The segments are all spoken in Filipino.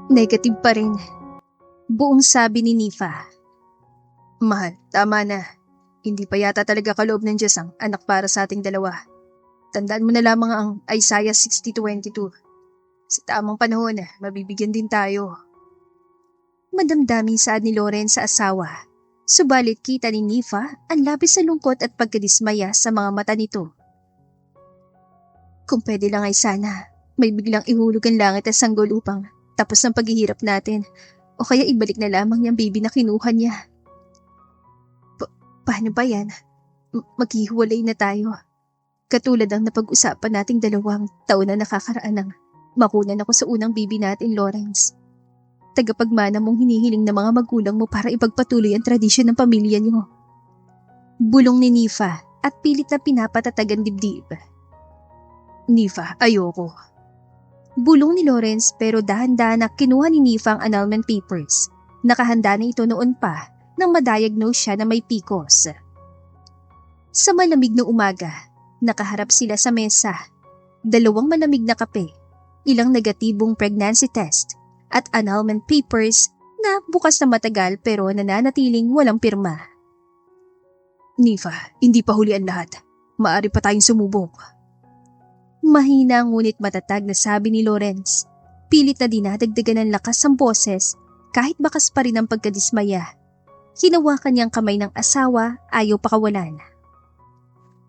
Negative pa rin. Buong sabi ni Nifa. Mahal, tama na. Hindi pa yata talaga kaloob ng Diyos ang anak para sa ating dalawa. Tandaan mo na lamang ang Isaiah 60:22. Sa tamang panahon, mabibigyan din tayo. Madamdaming saad ni Loren sa asawa. Subalit kita ni Nifa ang labis na lungkot at pagkadismaya sa mga mata nito. Kung pwede lang ay sana, may biglang ihulog ang langit at sanggol upang tapos ng paghihirap natin o kaya ibalik na lamang yung baby na kinuha niya. Paano ba yan? Maghihiwalay na tayo. Katulad ang napag-usapan nating 2 taon na nakakaraan ng makunan ako sa unang baby natin, Lawrence. Tagapagmana mong hinihiling ng mga magulang mo para ipagpatuloy ang tradisyon ng pamilya niyo. Bulong ni Nifa at pilit na pinapatatagan dibdib. Nifa, ayoko. Bulong ni Lawrence pero dahan-dahan na kinuha ni Nifa ang annulment papers. Nakahanda na ito noon pa nang ma-diagnose siya na may PCOS. Sa malamig na umaga, nakaharap sila sa mesa. 2 malamig na kape, ilang negatibong pregnancy test, at annulment papers na bukas na matagal pero nananatiling walang pirma. Nifa, hindi pa huli ang lahat. Maaari pa tayong sumubok. Mahina ngunit matatag na sabi ni Lawrence. Pilit na dinadagdagan ng lakas ang boses kahit bakas pa rin ang pagkadismaya. Hinawakan niyang kamay ng asawa, ayaw pakawalan.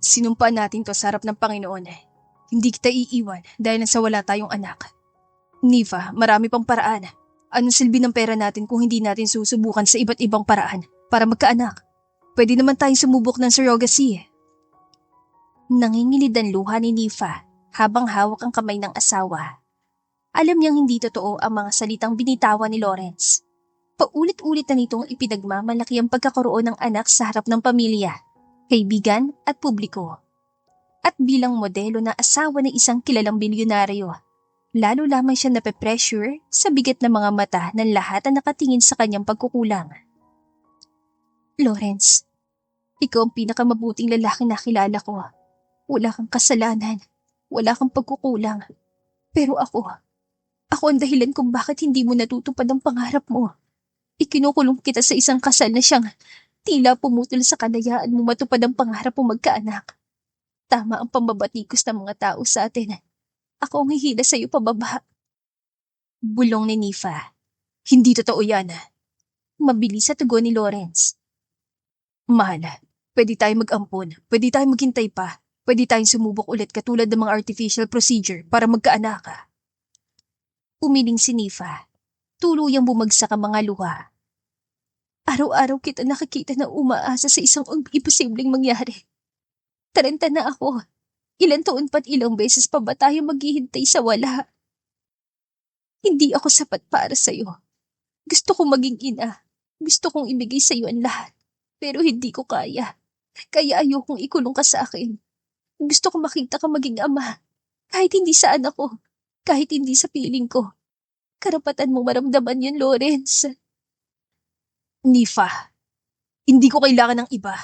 Sinumpaan natin to sa harap ng Panginoon. Hindi kita iiwan dahil nasa wala tayong anak. Nifa, marami pang paraan. Anong silbi ng pera natin kung hindi natin susubukan sa iba't ibang paraan para magkaanak? Pwede naman tayong sumubok ng surrogacy. Nangingilid ang luha ni Nifa habang hawak ang kamay ng asawa. Alam niyang hindi totoo ang mga salitang binitawan ni Lawrence. Paulit-ulit na nitong ipinagmamalaki ang pagkakaroon ng anak sa harap ng pamilya, kaibigan at publiko. At bilang modelo na asawa ng isang kilalang bilyonaryo, lalo lamang siya nape-pressure sa bigat ng mga mata ng lahat na nakatingin sa kanyang pagkukulang. Lawrence, ikaw ang pinakamabuting lalaking nakilala ko. Wala kang kasalanan, wala kang pagkukulang. Pero ako ang dahilan kung bakit hindi mo natutupad ang pangarap mo. Ikinukulong kita sa isang kasal na siyang tila pumutol sa kanayaan mo matupad ang pangarap mo magkaanak. Tama ang pambabatikos ng mga tao sa atin. Ako ang hihila sa iyo pababa. Bulong ni Nifa. Hindi totoo yan. Mabilis sa tugon ni Lawrence. Mahal, pwede tayong mag-ampon, pwede tayong maghintay pa, pwede tayong sumubok ulit katulad ng mga artificial procedure para magkaanak. Umiling si Nifa. Tuluyang bumagsak ang mga luha. Araw-araw kita nakikita na umaasa sa isang imposibleng mangyari. 30 na ako. Ilan taon pa't ilang beses pa ba tayo maghihintay sa wala? Hindi ako sapat para sa'yo. Gusto kong maging ina. Gusto kong ibigay sa'yo ang lahat. Pero hindi ko kaya. Kaya ayokong ikulong ka sa akin. Gusto kong makita ka maging ama. Kahit hindi sa anak ko. Kahit hindi sa piling ko. Karapatan mo maramdaman yun, Lawrence. Nifa, hindi ko kailangan ng iba.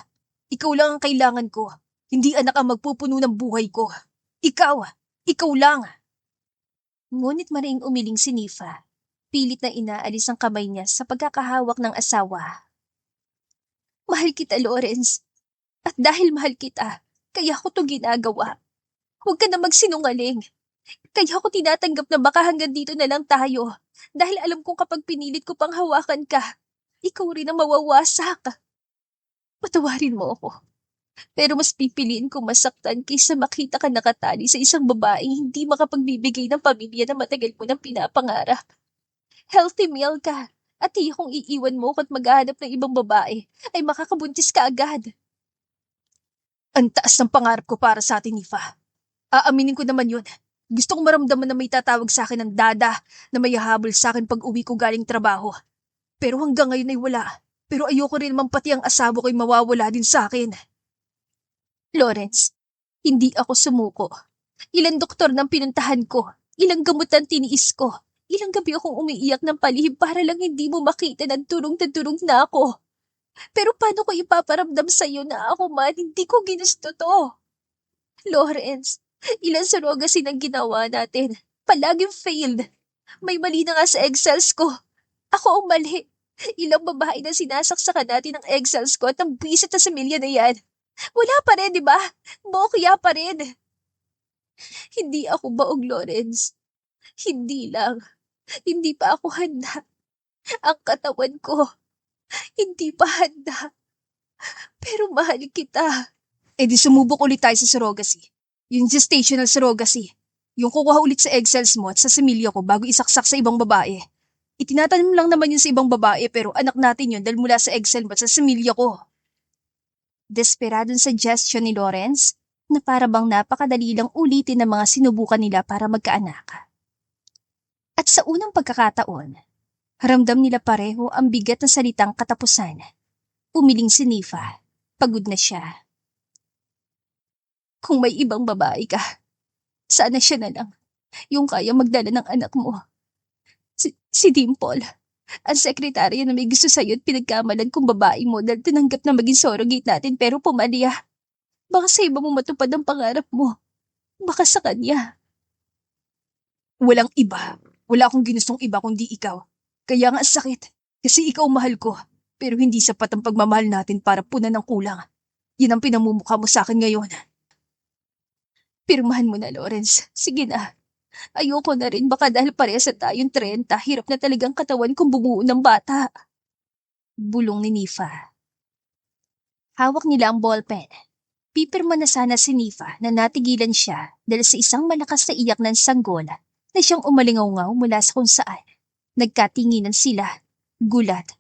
Ikaw lang ang kailangan ko. Hindi anak ang magpupuno ng buhay ko. Ikaw lang. Ngunit maring umiling si Nifa. Pilit na inaalis ang kamay niya sa pagkakahawak ng asawa. Mahal kita, Lawrence. At dahil mahal kita, kaya ko to ginagawa. Huwag ka na magsinungaling. Kaya ako tinatanggap na baka hanggang dito na lang tayo. Dahil alam kong kapag pinilit ko pang hawakan ka, ikaw rin ang mawawasak. Patawarin mo ako. Pero mas pipiliin ko masaktan kaysa makita ka nakatali sa isang babaeng hindi makapagbibigay ng pamilya na matagal mo nang pinapangarap. Healthy male ka at di kung iiwan mo at maghahanap ng ibang babae ay makakabuntis ka agad. Ang taas ng pangarap ko para sa atin, Nifa. Aaminin ko naman yun. Gusto kong maramdaman na may tatawag sa akin ng dada na may hahabol sa akin pag uwi ko galing trabaho. Pero hanggang ngayon ay wala. Pero ayoko rin naman pati ang asawa ko'y mawawala din sa akin. Lawrence, hindi ako sumuko. Ilang doktor nang pinuntahan ko. Ilang gamot ang tiniis ko. Ilang gabi akong umiiyak ng palihim para lang hindi mo makita na turong na ako. Pero paano ko ipaparamdam sa'yo na ako man hindi ko ginusto to? Lawrence, ilang surrogacy ang ginawa natin. Palaging failed. May mali na nga sa egg cells ko. Ako ang mali. Ilang babae na sinasaksakan natin ng egg cells ko at ang bisit na similya na yan. Wala pa rin, di ba? Bokya pa rin. Hindi ako baog, Lawrence. Hindi lang. Hindi pa ako handa. Ang katawan ko, hindi pa handa. Pero mahal kita. Eh di sumubok ulit tayo sa surrogacy. Yung gestational surrogacy. Yung kukuha ulit sa egg cells mo at sa similya ko bago isaksak sa ibang babae. Itinatanim lang naman yun sa ibang babae pero anak natin yun dahil mula sa egg cell mo at sa similya ko. Desperadong suggestion ni Lawrence na para bang napakadali lang ulitin ng mga sinubukan nila para magkaanak. At sa unang pagkakataon, ramdam nila pareho ang bigat ng salitang katapusan. Umiling si Nifa. Pagod na siya. Kung may ibang babae ka, sana siya na lang. Yung kaya magdala ng anak mo. Si Dimple. Ang sekretarya na may gusto sa'yo at pinagkamalan kung babae mo dahil tinanggap na maging surrogate natin pero pumalya. Baka sa iba mo matupad ang pangarap mo. Baka sa kanya. Walang iba. Wala akong ginustong iba kundi ikaw. Kaya nga sakit. Kasi ikaw mahal ko. Pero hindi sapat ang pagmamahal natin para punan ng kulang. Yan ang pinamumukha mo sa akin ngayon. Pirmahan mo na, Lawrence. Sige na. Ayoko na rin baka dahil parehas na tayong 30, hirap na talagang katawan kung bumuo ng bata. Bulong ni Nifa. Hawak nila ang ballpen. Pipirma na sana si Nifa na natigilan siya dahil sa isang malakas na iyak ng sanggol na siyang umalingaw-ngaw mula sa kung saan. Nagkatinginan sila. Gulat.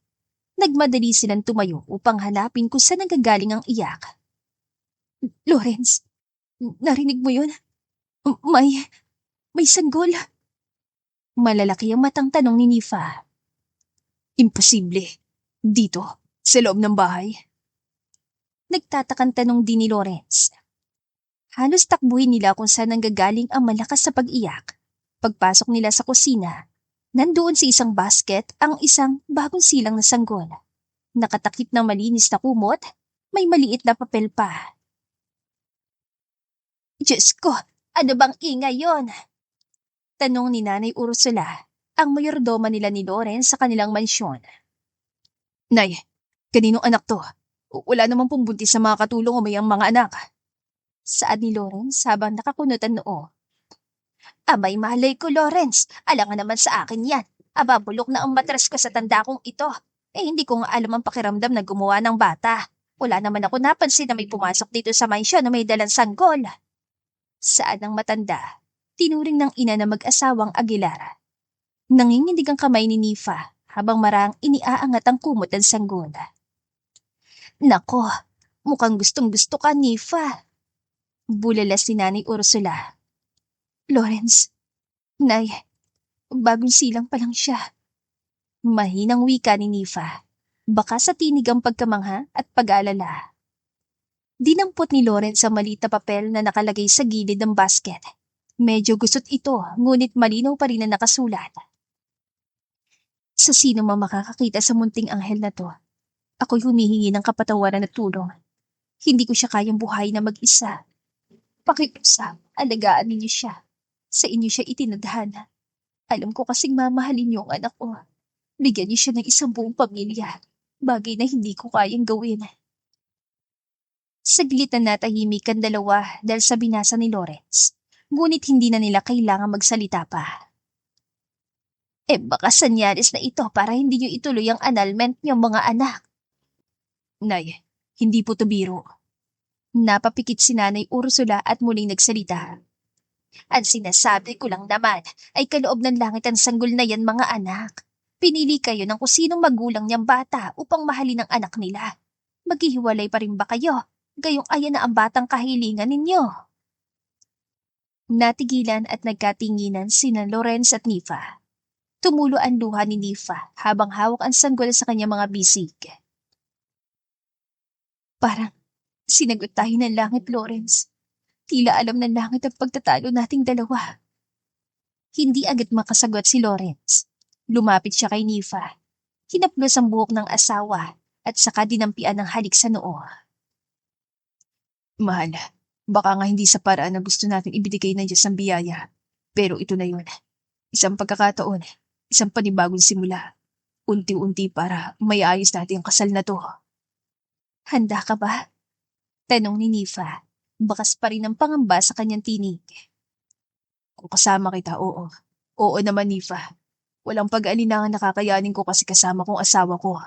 Nagmadali silang tumayo upang hanapin kung saan nanggagaling ang iyak. Lawrence, narinig mo yun? May sanggol. Malalaki ang matang tanong ni Nifa. Imposible. Dito, sa loob ng bahay. Nagtatakang tanong din ni Lawrence. Halos takbuhin nila kung saan nanggagaling ang malakas sa pag-iyak. Pagpasok nila sa kusina, nandoon sa isang basket ang isang bagong silang na sanggol. Nakatakip na malinis na kumot, may maliit na papel pa. Diyos ko, ano bang ingay yon? Tanong ni Nanay Ursula, ang mayordoma nila ni Lawrence sa kanilang mansyon. Nay, kaninong anak to? Wala namang pumbuntis sa mga katulong o mayang mga anak. Saad ni Lawrence habang nakakunot ang noo. Abay malay ko, Lawrence. Alangan naman sa akin yan. Aba, bulok na ang matras ko sa tanda kong ito. Eh hindi ko nga alam ang pakiramdam na gumawa ng bata. Wala naman ako napansin na may pumasok dito sa mansyon na may dalang sanggol. Saad ng matanda. Tinuring ng ina na mag-asawang Aguilar. Nanginginig ang kamay ni Nifa habang marang iniaangat ang kumot ng sanggol. Nako, mukhang gustong-gusto ka, Nifa. Bulalas ni Nanay Ursula. Lawrence, Nay, bagong silang pa lang siya. Mahinang wika ni Nifa. Baka sa tinig ang pagkamangha at pag-aalala. Dinampot ni Lawrence ang maliit na papel na nakalagay sa gilid ng basket. Medyo gusot ito, ngunit malinaw pa rin na nakasulat. Sa sino man makakakita sa munting anghel na to, ako'y humihingi ng kapatawaran at tulong. Hindi ko siya kayang buhay na mag-isa. Pakiusap, alagaan ninyo siya. Sa inyo siya itinadhana. Alam ko kasing mamahalin niyo ang anak ko. Bigyan niyo siya ng isang buong pamilya. Bagay na hindi ko kayang gawin. Saglit na natahimik ang dalawa dahil sa binasa ni Lawrence. Ngunit hindi na nila kailangan magsalita pa. Eh baka sanyalis na ito para hindi niyo ituloy ang annulment niyong mga anak. Nay, hindi po to biro. Napapikit si Nanay Ursula at muling nagsalita. Ang sinasabi ko lang naman ay kaloob ng langit ang sanggol na yan, mga anak. Pinili kayo ng kung sinong magulang niyang bata upang mahalin ang anak nila. Maghihiwalay pa rin ba kayo? Gayong ayan na ang batang kahilingan ninyo. Natigilan at nagkatinginan sina Lawrence at Nifa. Tumulo ang luha ni Nifa habang hawak ang sanggol sa kanyang mga bisig. Parang sinagot tayo ng langit, Lawrence. Tila alam ng langit ang pagtatalo nating dalawa. Hindi agad makasagot si Lawrence. Lumapit siya kay Nifa. Hinaplos ang buhok ng asawa at saka dinampian ng halik sa noo. Mahal, baka nga hindi sa paraan na gusto natin ibigay ng Diyos ang biyaya. Pero ito na yun. Isang pagkakataon, isang panibagong simula. Unti-unti para maiayos natin ang kasal na to. Handa ka ba? Tanong ni Nifa. Bakas pa rin ang pangamba sa kanyang tinig. Kung kasama kita, oo. Oo naman, Nifa. Walang pag-alinlangan na kakayanin ko kasi kasama kong asawa ko.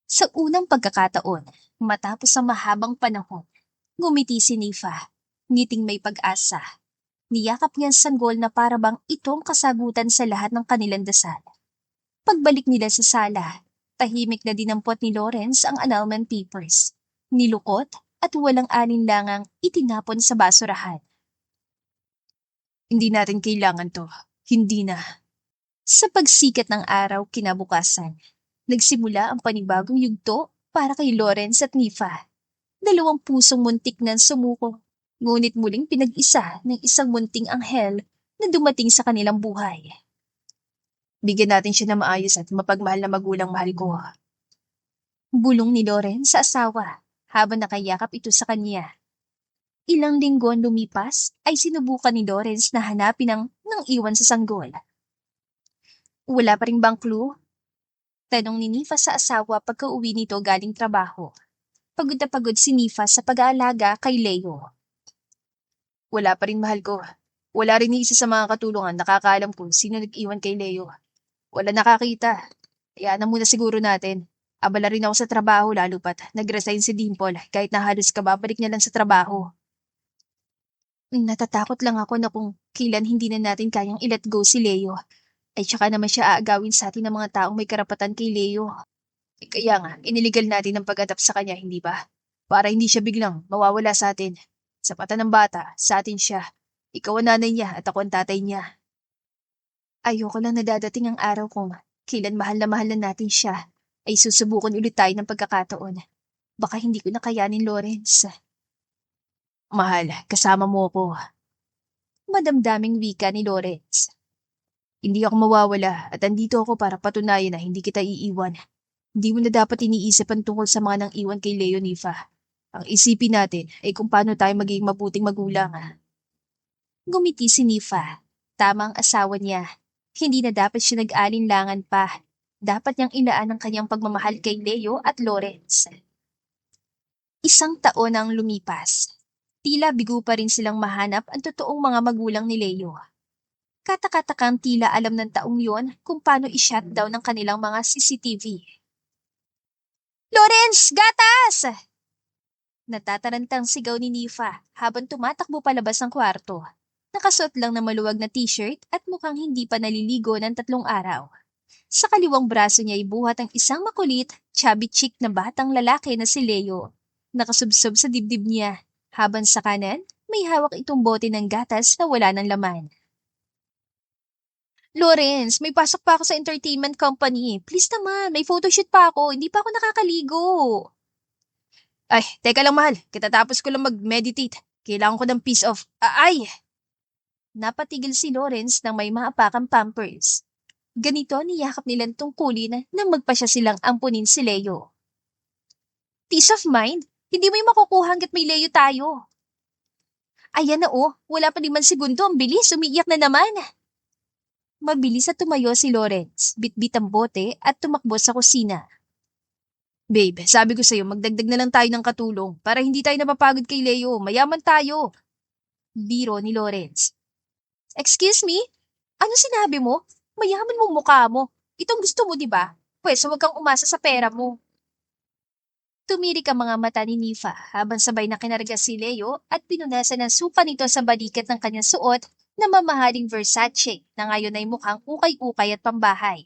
Sa unang pagkakataon, matapos ang mahabang panahon, ngumiti si Nifa. Ngiting may pag-asa. Niyakap niya ang sanggol na parabang itong kasagutan sa lahat ng kanilang dasal. Pagbalik nila sa sala, tahimik na dinampot ni Lawrence ang annulment papers. Nilukot at walang alinlangang itinapon sa basurahan. Hindi natin kailangan to. Hindi na. Sa pagsikat ng araw kinabukasan, nagsimula ang panibagong yugto para kay Lawrence at Nifa. Dalawang pusong muntik nang sumuko, ngunit muling pinag-isa ng isang munting anghel na dumating sa kanilang buhay. Bigyan natin siya ng maayos at mapagmahal na magulang mahal ko. Bulong ni Lawrence sa asawa habang nakayakap ito sa kanya. Ilang linggo ang lumipas ay sinubukan ni Lawrence na hanapin ang nang iwan sa sanggol. Wala pa rin bang clue? Tanong ni Nifa sa asawa pagka-uwi nito galing trabaho. Pagod na pagod si Nifa sa pag-aalaga kay Leo. Wala pa rin mahal ko. Wala rin ni isa sa mga katulungan nakakaalam kung sino nag-iwan kay Leo. Wala nakakita. Kaya na muna siguro natin. Abala rin ako sa trabaho lalo pat nag-resign si Dimple kahit na halos kababalik niya lang sa trabaho. Natatakot lang ako na kung kailan hindi na natin kayang i-let go si Leo. Ay tsaka naman siya aagawin sa atin ng mga taong may karapatan kay Leo. Kaya nga, iniligal natin ang pag-adapt sa kanya, hindi ba? Para hindi siya biglang mawawala sa atin. Sa mata ng bata, sa atin siya. Ikaw ang nanay niya at ako ang tatay niya. Ayoko lang na dadating ang araw kung kailan mahal na natin siya. Ay susubukan ulit tayo ng pagkakataon. Baka hindi ko na kayanin, Lawrence. Mahal, kasama mo ako. Madamdaming wika ni Lawrence. Hindi ako mawawala at andito ako para patunayan na hindi kita iiwan. Hindi mo na dapat iniisip ang tungkol sa mga nang iwan kay Leo, Nifa. Ang isipin natin ay kung paano tayo magiging mabuting magulang. Gumiti si Nifa. Tama ang asawa niya. Hindi na dapat siya nag-alinlangan pa. Dapat niyang ilaan ang kanyang pagmamahal kay Leo at Lawrence. Isang taon ang lumipas. Tila bigo pa rin silang mahanap ang totoong mga magulang ni Leo. Katakatakang tila alam ng taong yon kung paano i-shutdown ng kanilang mga CCTV. Lawrence! Gatas! Natatarantang sigaw ni Nifa habang tumatakbo palabas ng kwarto. Nakasuot lang na maluwag na t-shirt at mukhang hindi pa naliligo ng 3 araw. Sa kaliwang braso niya ay buhat ang isang makulit, chubby chick na batang lalaki na si Leo. Nakasubsob sa dibdib niya. Habang sa kanan, may hawak itong bote ng gatas na wala ng laman. Lawrence, may pasok pa ako sa entertainment company. Please naman, may photoshoot pa ako. Hindi pa ako nakakaligo. Ay, teka lang mahal. Kitatapos ko lang mag-meditate. Kailangan ko ng piece of... Ay! Napatigil si Lawrence nang may maapakang pampers. Ganito niyakap nilang tungkulin nang magpasya silang ampunin si Leo. Peace of mind? Hindi mo yung makukuha hanggat may Leo tayo. Ayan na wala pa naman segundo, ang bilis, umiiyak na naman. Mabilis at tumayo si Lawrence, bitbit ang bote at tumakbo sa kusina. Babe, sabi ko sa'yo, magdagdag na lang tayo ng katulong para hindi tayo napapagod kay Leo, mayaman tayo. Biro ni Lawrence. Excuse me? Ano sinabi mo? Mayaman mong mukha mo. Itong gusto mo, di ba? Pwes, huwag kang umasa sa pera mo. Tumirik ang mga mata ni Nifa habang sabay na kinarga si Leo at pinunasan ng suka nito sa balikat ng kanyang suot na mamahaling Versace na ngayon ay mukhang ukay-ukay at pambahay.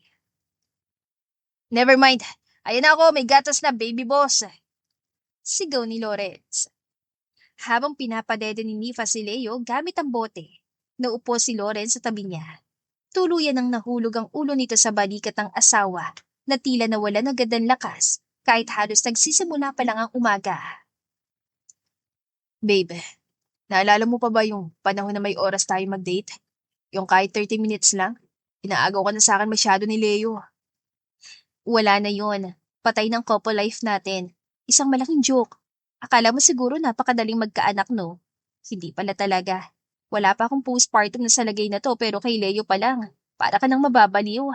Never mind. Ayan ako, may gatas na, baby boss. Sigaw ni Lawrence. Habang pinapadede ni Nifa si Leo gamit ang bote, naupo si Lawrence sa tabi niya. Tuluyan ang nahulog ang ulo nito sa balikat ng asawa na tila nawala ng agad ng lakas kahit halos nagsisimula pa lang ang umaga. Babe, naalala mo pa ba yung panahon na may oras tayo mag-date? Yung kahit 30 minutes lang? Inaagaw ka na sa akin masyado ni Leo. Wala na yon. Patay ng couple life natin. Isang malaking joke. Akala mo siguro napakadaling magkaanak, no? Hindi pala talaga. Wala pa akong postpartum na sa lagay na to pero kay Leo pa lang. Para ka nang mababaliw.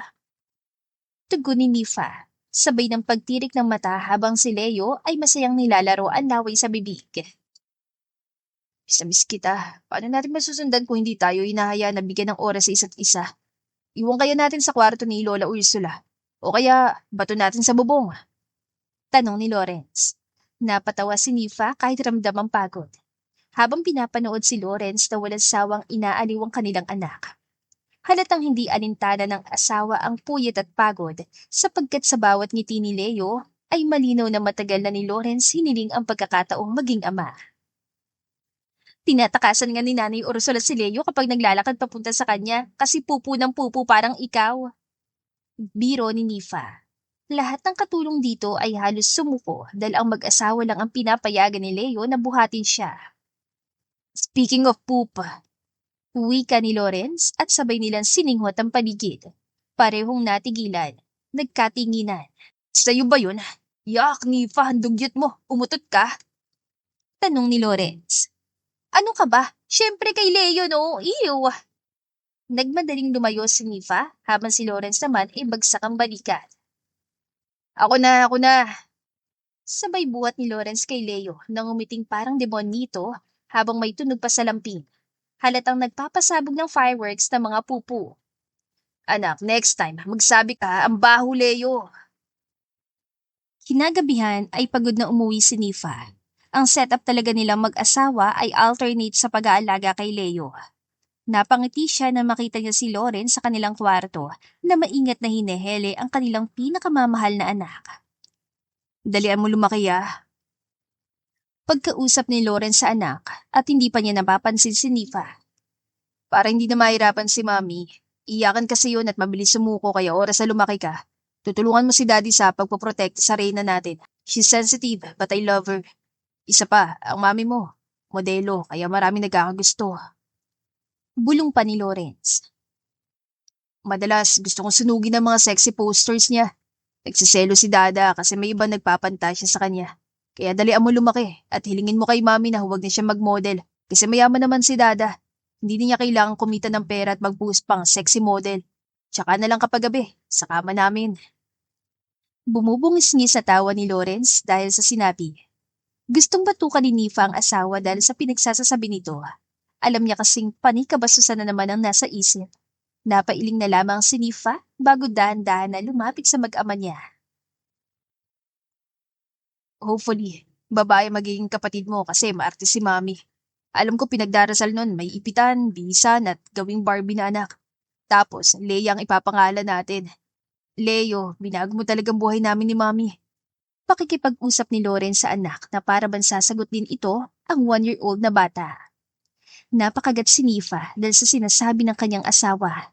Tugon ni Nifa, sabay ng pagtirik ng mata habang si Leo ay masayang nilalaro ang laway sa bibig. Miss kita. Paano natin masusundan kung hindi tayo hinahayaan na bigyan ng oras sa isa't isa? Iwan kaya natin sa kwarto ni Lola Ursula. O kaya bato natin sa bubong? Tanong ni Lawrence. Napatawa si Nifa kahit ramdam ang pagod. Habang pinapanood si Lawrence na walang sawang inaaliw ang kanilang anak. Halatang hindi alintana ng asawa ang puyat at pagod sapagkat sa bawat ngiti ni Leo ay malinaw na matagal na ni Lawrence hiniling ang pagkakataong maging ama. Tinatakasan nga ni Nanay Ursula si Leo kapag naglalakad papunta sa kanya kasi pupu ng pupu parang ikaw. Biro ni Nifa. Lahat ng katulong dito ay halos sumuko dahil ang mag-asawa lang ang pinapayagan ni Leo na buhatin siya. Speaking of poop, wika ni Lawrence at sabay nilang sininghot ang paligid. Parehong natigilan, nagkatinginan. Sa'yo ba yun? Yak, Nifa, handugyot mo, umutot ka? Tanong ni Lawrence. Ano ka ba? Siyempre kay Leo no, iyo. Nagmadaling lumayo si Nifa habang si Lawrence naman ay bagsak ang balikat. Ako na. Sabay buhat ni Lawrence kay Leo nang umiting parang demonito habang may tunog pa sa lamping. Halatang nagpapasabog ng fireworks ng mga pupu. Anak, next time, magsabi ka, ang baho Leo. Kinagabihan ay pagod na umuwi si Nifa. Ang setup talaga nilang mag-asawa ay alternate sa pag-aalaga kay Leo. Napangiti siya na makita niya si Lawrence sa kanilang kwarto na maingat na hinehele ang kanilang pinakamamahal na anak. Dalian mo lumaki ah. Pagkausap ni Lawrence sa anak at hindi pa niya napapansin si Nifa. Para hindi na mahirapan si Mami, iyakan kasi yun at mabilis sumuko kaya oras na lumaki ka. Tutulungan mo si Daddy sa pagpoprotect sa reyna natin. She's sensitive but I love her. Isa pa, ang mami mo, modelo kaya marami nagkakagusto. Bulong pa ni Lawrence. Madalas gusto kong sunugin ang mga sexy posters niya. Nagsiselo si Dada kasi may iba nagpapantasya sa kanya. Kaya dalian mo lumaki at hilingin mo kay Mami na huwag na siya mag-model kasi mayaman naman si Dada. Hindi niya kailangang kumita ng pera at mag-boost pang sexy model. Tsaka na lang kapag gabi, sa kama namin. Bumubungis-ngis sa tawa ni Lawrence dahil sa sinabi. Gustong batukan ni Nifa ang asawa dahil sa pinagsasasabi nito. Alam niya kasing panikabasusan na naman ang nasa isip. Napailing na lamang si Nifa bago dahan-dahan na lumapit sa mag-ama niya. Hopefully, babae magiging kapatid mo kasi maarte si Mami. Alam ko pinagdarasal nun may ipitan, bisan at gawing Barbie na anak. Tapos, Leia ang ipapangalan natin. Leo, binago mo talagang buhay namin ni Mami. Pakikipag-usap ni Lawrence sa anak na para bang sasagot din ito ang 1-year-old na bata. Napakagat si Nifa dahil sa sinasabi ng kanyang asawa.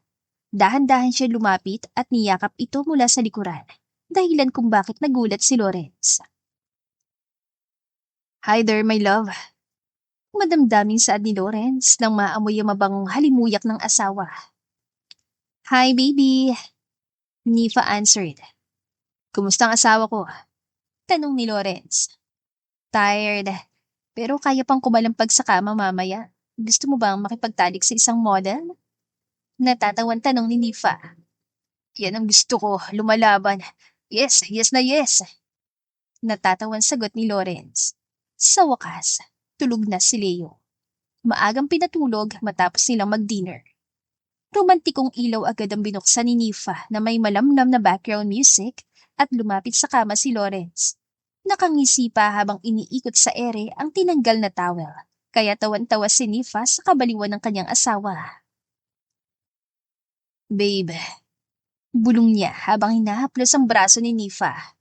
Dahan-dahan siya lumapit at niyakap ito mula sa likuran, dahilan kung bakit nagulat si Lawrence. Hi there, my love. Madamdaming saad ni Lawrence nang maamoy ang mabangong halimuyak ng asawa. Hi, baby. Nifa answered. Kumusta ang asawa ko? Tanong ni Lawrence. Tired, pero kaya pang kumalampag sa kama mamaya. Gusto mo bang makipagtalik sa isang model? Natatawan tanong ni Nifa. Yan ang gusto ko, lumalaban. Yes na yes. Natatawan sagot ni Lawrence. Sa wakas, tulog na si Leo. Maagang pinatulog matapos nilang mag-dinner. Romantikong ilaw agad ang binuksan ni Nifa na may malamlam na background music at lumapit sa kama si Lawrence. Nakangisi pa habang iniikot sa ere ang tinanggal na towel, kaya tawan-tawa si Nifa sa kabaliwan ng kanyang asawa. Babe, bulong niya habang hinahaplos ang braso ni Nifa.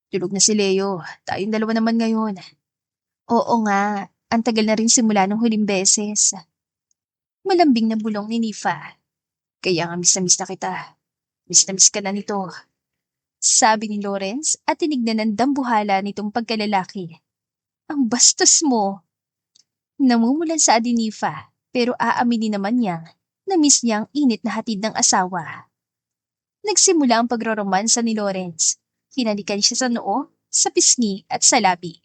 Tulog na si Leo, tayong dalawa naman ngayon. Oo nga, ang tagal na rin simula nung huling beses. Malambing na bulong ni Nifa. Kaya nga miss na kita. Miss na miss ka na nito. Sabi ni Lawrence at tinignan ng dambuhala nitong pagkalalaki. Ang bastos mo. Namumulan sa ni Nifa pero aaminin naman niya na miss niya ang init na hatid ng asawa. Nagsimula ang pagroromansa ni Lawrence. Hinalikan siya sa noo, sa pisngi at sa labi.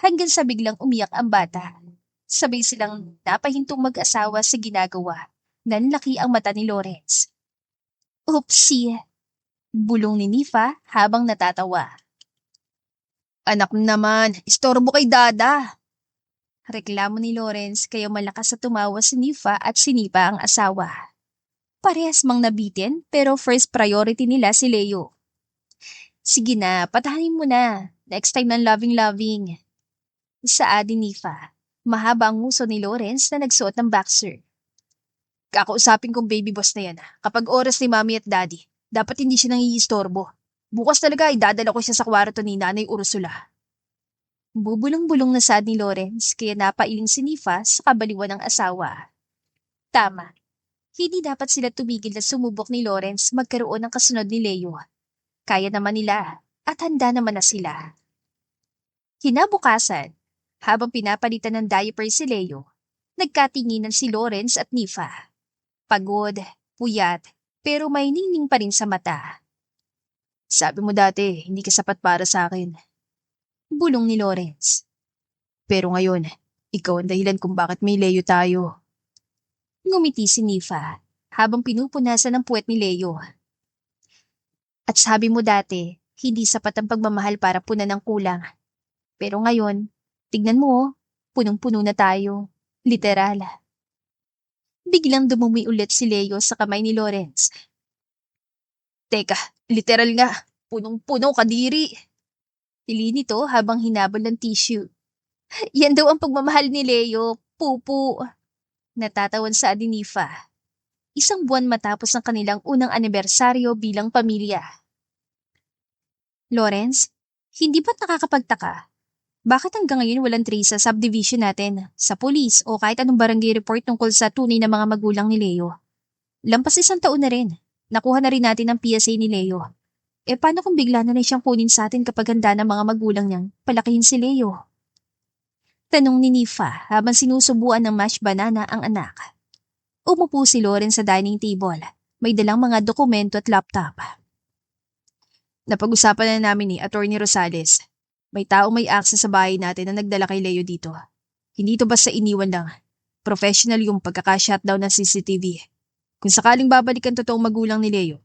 Hanggang sa biglang umiyak ang bata. Sabay silang napahintong mag-asawa sa ginagawa. Nanlaki ang mata ni Lawrence. Oopsie! Bulong ni Nifa habang natatawa. Anak naman, istorbo kay Dada. Reklamo ni Lawrence kaya malakas sa tumawa si Nifa at sinipa ang asawa. Parehas mang nabitin pero first priority nila si Leo. Sige na, patahanin mo na. Next time ng loving-loving. Saad ni Nifa. Mahaba ang nguso ni Lawrence na nagsuot ng boxer. Kakausapin kong baby boss na yan. Kapag oras ni Mami at Daddy, dapat hindi siya nangiistorbo. Bukas talaga ay dadala ko siya sa kwarto ni Nanay Ursula. Bubulong-bulong na saad ni Lawrence kaya napailing si Nifa sa kabaliwan ng asawa. Tama. Hindi dapat sila tumigil na sumubok ni Lawrence magkaroon ng kasunod ni Leo. Kaya naman nila at handa naman na sila. Kinabukasan, habang pinapalitan ng diaper si Leo, nagkatinginan si Lawrence at Nifa. Pagod, puyat, pero may ningning pa rin sa mata. Sabi mo dati, hindi ka sapat para sa akin. Bulong ni Lawrence. Pero ngayon, ikaw ang dahilan kung bakit may Leo tayo. Ngumiti si Nifa habang pinupunasan ng puwet ni Leo. At sabi mo dati, hindi sapat ang pagmamahal para punan ng kulang. Pero ngayon, tignan mo, punong-puno na tayo. Literal. Biglang dumumi ulit si Leo sa kamay ni Lawrence. Teka, literal nga, punong-puno kadiri. Tili nito habang hinabol ng tissue. Yan daw ang pagmamahal ni Leo, pupu. Natatawan sa Adinifa. Isang buwan matapos ang kanilang unang anibersaryo bilang pamilya. Lawrence, hindi ba't nakakapagtaka? Bakit hanggang ngayon walang trace sa subdivision natin, sa pulis o kahit anong barangay report tungkol sa tunay na mga magulang ni Leo? Lampas 1 taon na rin. Nakuha na rin natin ang PSA ni Leo. Paano kung bigla na siyang kunin sa atin kapag handa ng mga magulang niyang palakihin si Leo? Tanong ni Nifa habang sinusubuan ng mashed banana ang anak. Umupo si Lawrence sa dining table. May dalang mga dokumento at laptop. Napag-usapan na namin ni Attorney Rosales. May taong may access sa bahay natin na nagdala kay Leo dito. Hindi ito basta iniwan lang. Professional yung pagkaka-shutdown ng CCTV. Kung sakaling babalik ang totoong magulang ni Leo,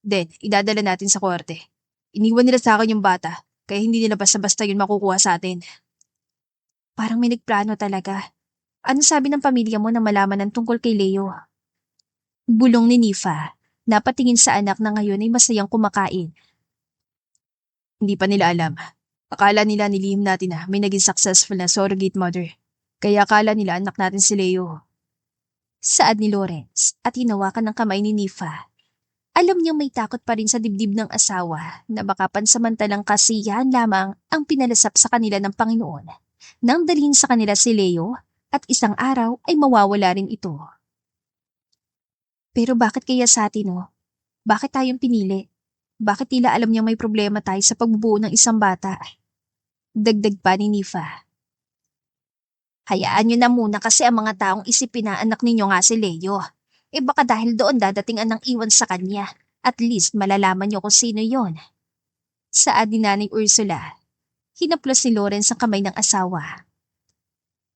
then idadala natin sa korte. Iniwan nila sa akin yung bata, kaya hindi nila basta-basta yun makukuha sa atin. Parang may nagplano talaga. Ano sabi ng pamilya mo na malaman ng tungkol kay Leo? Bulong ni Nifa, napatingin sa anak na ngayon ay masayang kumakain. Hindi pa nila alam. Akala nila nilihim natin na may naging successful na surrogate mother. Kaya akala nila anak natin si Leo. Saad ni Lawrence at hinawakan ng kamay ni Nifa. Alam niyang may takot pa rin sa dibdib ng asawa na baka pansamantalang kasiyahan lamang ang pinalasap sa kanila ng Panginoon nang dalhin sa kanila si Leo at isang araw ay mawawala rin ito. Pero bakit kaya sa atin, oh? Bakit tayong pinili? Bakit tila alam niyang may problema tayo sa pagbubuo ng isang bata? Dagdag pa ni Nifa. Hayaan niyo na muna kasi ang mga taong isipin na anak ninyo nga si Leo. Baka dahil doon dadating ang iwan sa kanya. At least malalaman niyo kung sino yon. Saad ni Nanay Ursula. Hinaplos ni Lawrence ang kamay ng asawa.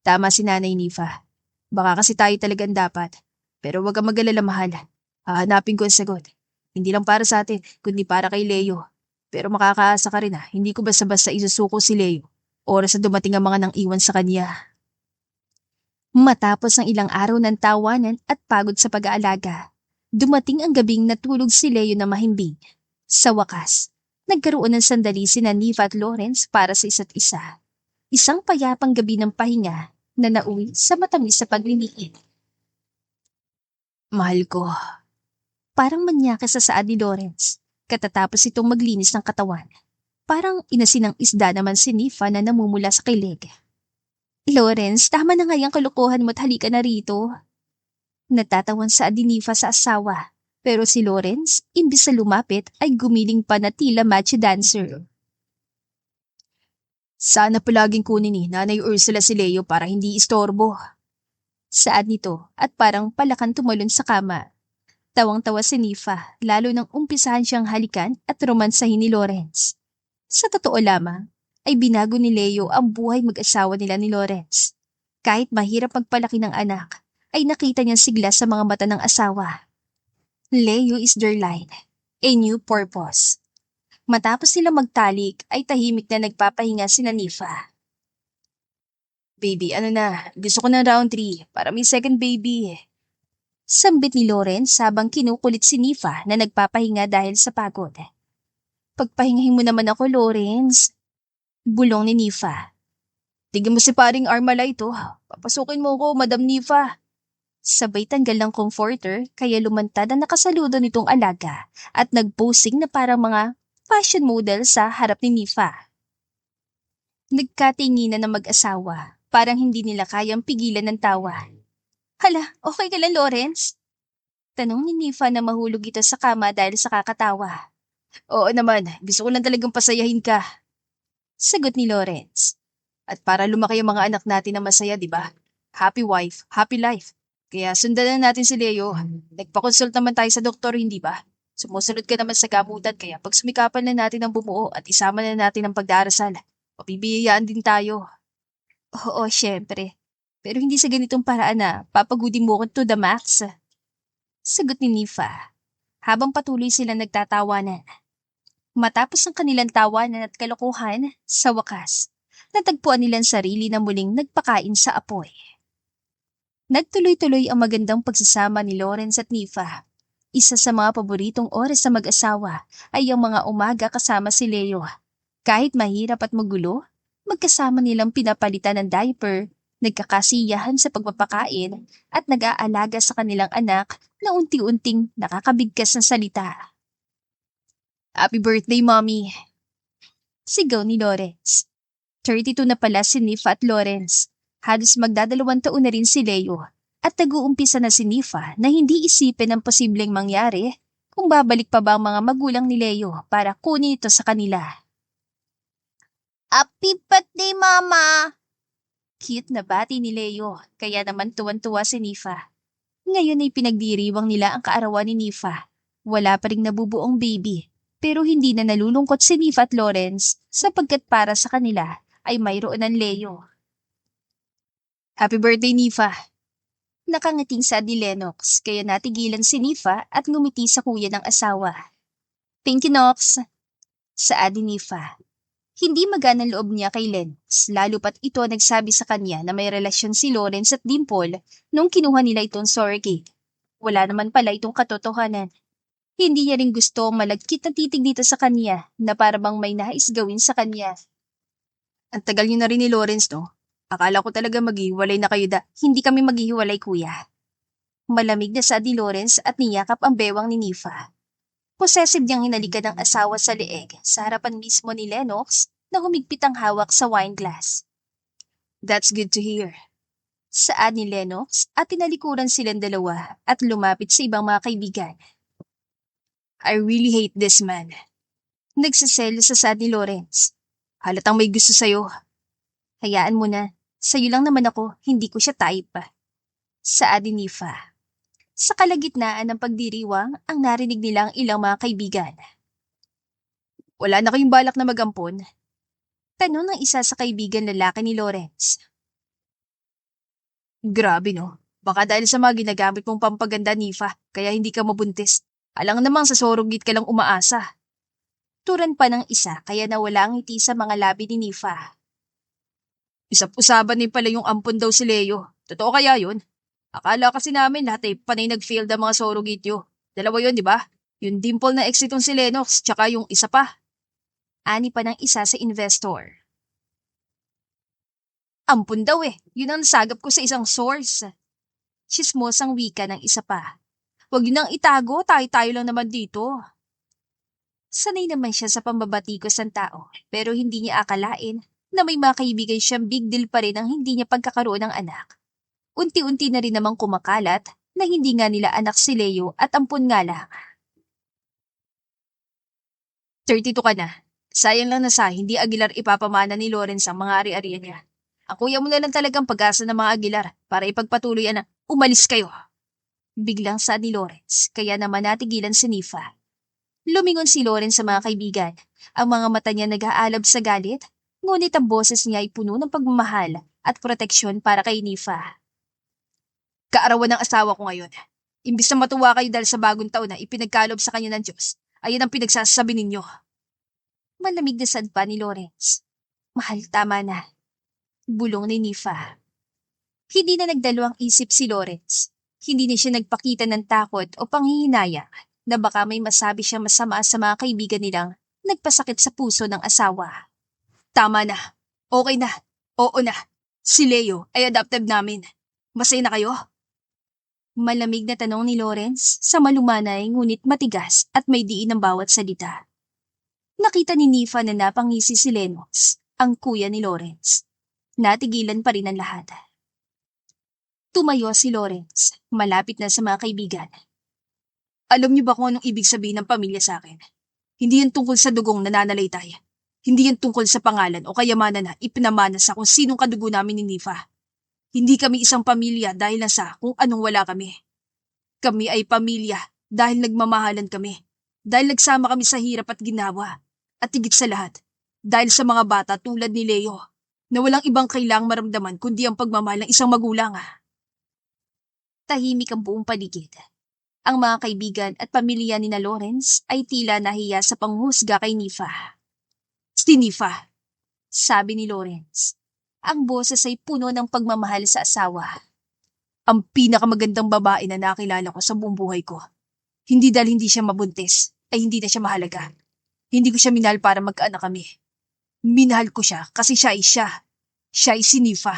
Tama si Nanay Nifa. Baka kasi tayo talagang dapat. Pero wag kang mag-alala, mahal. Hahanapin ko ang sagot. Hindi lang para sa atin, kundi para kay Leo. Pero makakaasa ka rin hindi ko basta-basta isusuko si Leo. Oras na dumating ang mga nang iwan sa kanya. Matapos ang ilang araw ng tawanan at pagod sa pag-aalaga, dumating ang gabing natulog si Leo na mahimbing. Sa wakas, nagkaroon ng sandali sina Nifa at Lawrence para sa isa't isa. Isang payapang gabi ng pahinga na nauwi sa matamis sa pagliliit. Mahal ko. Parang manyaka sa saad ni Lawrence, katatapos itong maglinis ng katawan. Parang inasin ng isda naman si Nifa na namumula sa kilig. Lawrence, tama na nga yung kalukuhan mo't halika na rito. Natatawan sa Adinifa sa asawa, pero si Lawrence, imbis na lumapit ay gumiling pa na tila match dancer. Sana palaging kunin ni Nanay Ursula si Leo para hindi istorbo. Saad nito at parang palakan tumalon sa kama. Tawang-tawa si Nifa, lalo nang umpisahan siyang halikan at romansahin ni Lawrence. Sa totoo lamang, ay binago ni Leo ang buhay mag-asawa nila ni Lawrence. Kahit mahirap magpalaki ng anak, ay nakita niyang sigla sa mga mata ng asawa. Leo is their light, a new purpose. Matapos sila magtalik ay tahimik na nagpapahinga sina Nifa. Baby, ano na, gusto ko ng round 3 para may second baby. Sambit ni Lawrence habang kinukulit si Nifa na nagpapahinga dahil sa pagod. Pagpahingahin mo naman ako, Lawrence. Bulong ni Nifa. Tignan mo si paring Armalite oh. Papasukin mo ko, Madam Nifa. Sabay tanggal ng comforter kaya lumantad ang nakasaludo nitong alaga at nagposing na parang mga fashion model sa harap ni Nifa. Nagkatinginan ng mag-asawa, parang hindi nila kayang pigilan ng tawa. Hala, okay ka lang, Lawrence? Tanong ni Nifa na mahulog ito sa kama dahil sa kakatawa. Oo naman, gusto ko lang talagang pasayahin ka. Sagot ni Lawrence. At para lumaki ang mga anak natin na masaya, di ba? Happy wife, happy life. Kaya sundan na natin si Leo. Nagpa-consult naman tayo sa doktor, hindi ba? Sumusunod ka naman sa gamutan, kaya pag sumikapan na natin ang bumuo at isama na natin ang pagdarasal, mapibiyayaan din tayo. Oo, syempre. Pero hindi sa ganitong paraan na papagudin mo ko to the max. Sagot ni Nifa, habang patuloy sila nagtatawanan. Matapos ang kanilang tawanan at kalokohan, sa wakas, natagpuan nilang sarili na muling nagpakain sa apoy. Nagtuloy-tuloy ang magandang pagsasama ni Lawrence at Nifa. Isa sa mga paboritong oras sa mag-asawa ay ang mga umaga kasama si Leo. Kahit mahirap at magulo, magkasama nilang pinapalitan ng diaper, nagkakasiyahan sa pagpapakain at nag-aalaga sa kanilang anak na unti-unting nakakabigkas ng salita. Happy birthday, Mommy. Sigaw ni Lawrence. 32 na pala si Nifa at Lawrence. Halos magdadalawang taon na rin si Leo at nag-uumpisa na si Nifa na hindi isipin ang posibleng mangyari kung babalik pa ba ang mga magulang ni Leo para kunin ito sa kanila. Happy birthday, Mama! Cute na bati ni Leo, kaya naman tuwan-tuwa si Nifa. Ngayon ay pinagdiriwang nila ang kaarawan ni Nifa. Wala pa ring nabubuong baby, pero hindi na nalulungkot si Nifa at Lawrence sapagkat para sa kanila ay mayroon ng Leo. Happy birthday, Nifa. Nakangiting sa ni Lennox kaya natigilan si Nifa at ngumiti sa kuya ng asawa. Thank you, Nox. Saad ni Nifa. Hindi magana ang loob niya kay Lennox, lalo pat ito nagsabi sa kanya na may relasyon si Lawrence at Dimple nung kinuha nila itong surrogate. Wala naman pala itong katotohanan. Hindi niya rin gusto malagkit na titig dito sa kanya na parang may nais gawin sa kanya. Ang tagal niyo na rin ni Lawrence, no? Akala ko talaga maghihiwalay na kayo Hindi kami maghihiwalay, kuya. Malamig na saad ni Lawrence at niyakap ang bewang ni Nifa. Possessive niyang hinalikan ng asawa sa leeg sa harapan mismo ni Lennox na humigpit ang hawak sa wine glass. That's good to hear. Saad ni Lennox at tinalikuran silang dalawa at lumapit sa ibang mga kaibigan. I really hate this man. Nagsaselo sa saad ni Lawrence. Halatang may gusto sa'yo. Hayaan mo na. Sa'yo lang naman ako, hindi ko siya type. Saad ni Nifa. Sa kalagitnaan ng pagdiriwang, ang narinig nila ang ilang mga kaibigan. Wala na kayong balak na magampon? Tanong ng isa sa kaibigan lalaki ni Lawrence. Grabe no, baka dahil sa mga ginagamit mong pampaganda, Nifa, kaya hindi ka mabuntis. Alang namang sa surrogate ka lang umaasa. Turan pa ng isa kaya nawala ang ngiti sa mga labi ni Nifa. Usap-usaban din pala yung ampon daw si Leo. Totoo kaya yun? Akala kasi namin lahat ay panay nag-fail ang mga surrogate yo. Dalawa yun, di ba? Yung Dimple na ex itong si Lennox, tsaka yung isa pa. Ani pa ng isa sa investor. Ampun daw eh. Yun ang nasagap ko sa isang source. Chismosang wika ng isa pa. Huwag yun ang itago, tayo-tayo lang naman dito. Sanay naman siya sa pambabatikos ng tao, pero hindi niya akalain na may mga kaibigan siyang big deal pa rin ang hindi niya pagkakaroon ng anak. Unti-unti na rin namang kumakalat na hindi nga nila anak si Leo at ampun nga lang. 32 ka na. Sayang lang na hindi Aguilar ipapamana ni Lawrence ang mga ari-arian niya. Ang kuya mo na lang talagang pag-asa ng mga Aguilar para ipagpatuloy na umalis kayo. Biglang saad ni Lawrence, kaya naman natigilan si Nifa. Lumingon si Lawrence sa mga kaibigan. Ang mga mata niya nag-aalab sa galit, ngunit ang boses niya ay puno ng pagmamahal at proteksyon para kay Nifa. Kaarawan ng asawa ko ngayon. Imbis na matuwa kayo dahil sa bagong taon na ipinagkalob sa kanya ng Diyos, ayan ang pinagsasabi ninyo. Malamig na sadpa ni Lawrence. Mahal, tama na. Bulong ni Nifa. Hindi na nagdalawang isip si Lawrence. Hindi na siya nagpakita ng takot o panghihinayang na baka may masabi siya masama sa mga kaibigan nilang nagpasakit sa puso ng asawa. Tama na. Okay na. Oo na. Si Leo ay adopted namin. Masaya na kayo? Malamig na tanong ni Lawrence sa malumanay ngunit matigas at may diin ng bawat salita. Nakita ni Nifa na napangisi si Lennox, ang kuya ni Lawrence. Natigilan pa rin ang lahat. Tumayo si Lawrence, malapit na sa mga kaibigan. Alam niyo ba kung anong ibig sabihin ng pamilya sa akin? Hindi yan tungkol sa dugong nananalaytay. Hindi yan tungkol sa pangalan o kayamanan na ipinamana sa kung sinong kadugo namin ni Nifa. Hindi kami isang pamilya dahil lang sa kung anong wala kami. Kami ay pamilya dahil nagmamahalan kami. Dahil nagsama kami sa hirap at ginawa. At higit sa lahat, dahil sa mga bata tulad ni Leo, na walang ibang kailangang maramdaman kundi ang pagmamahal ng isang magulang. Tahimik ang buong paligid. Ang mga kaibigan at pamilya ni na Lawrence ay tila nahiya sa panghusga kay Nifa. Si Nifa, Sabi ni Lawrence. Ang boses ay puno ng pagmamahal sa asawa. ang pinakamagandang babae na nakilala ko sa buong buhay ko. Hindi dahil hindi siya mabuntis, ay hindi na siya mahalaga. Hindi ko siya minahal para magkaanak kami. Minahal ko siya kasi siya ay siya. Siya ay si Nifa.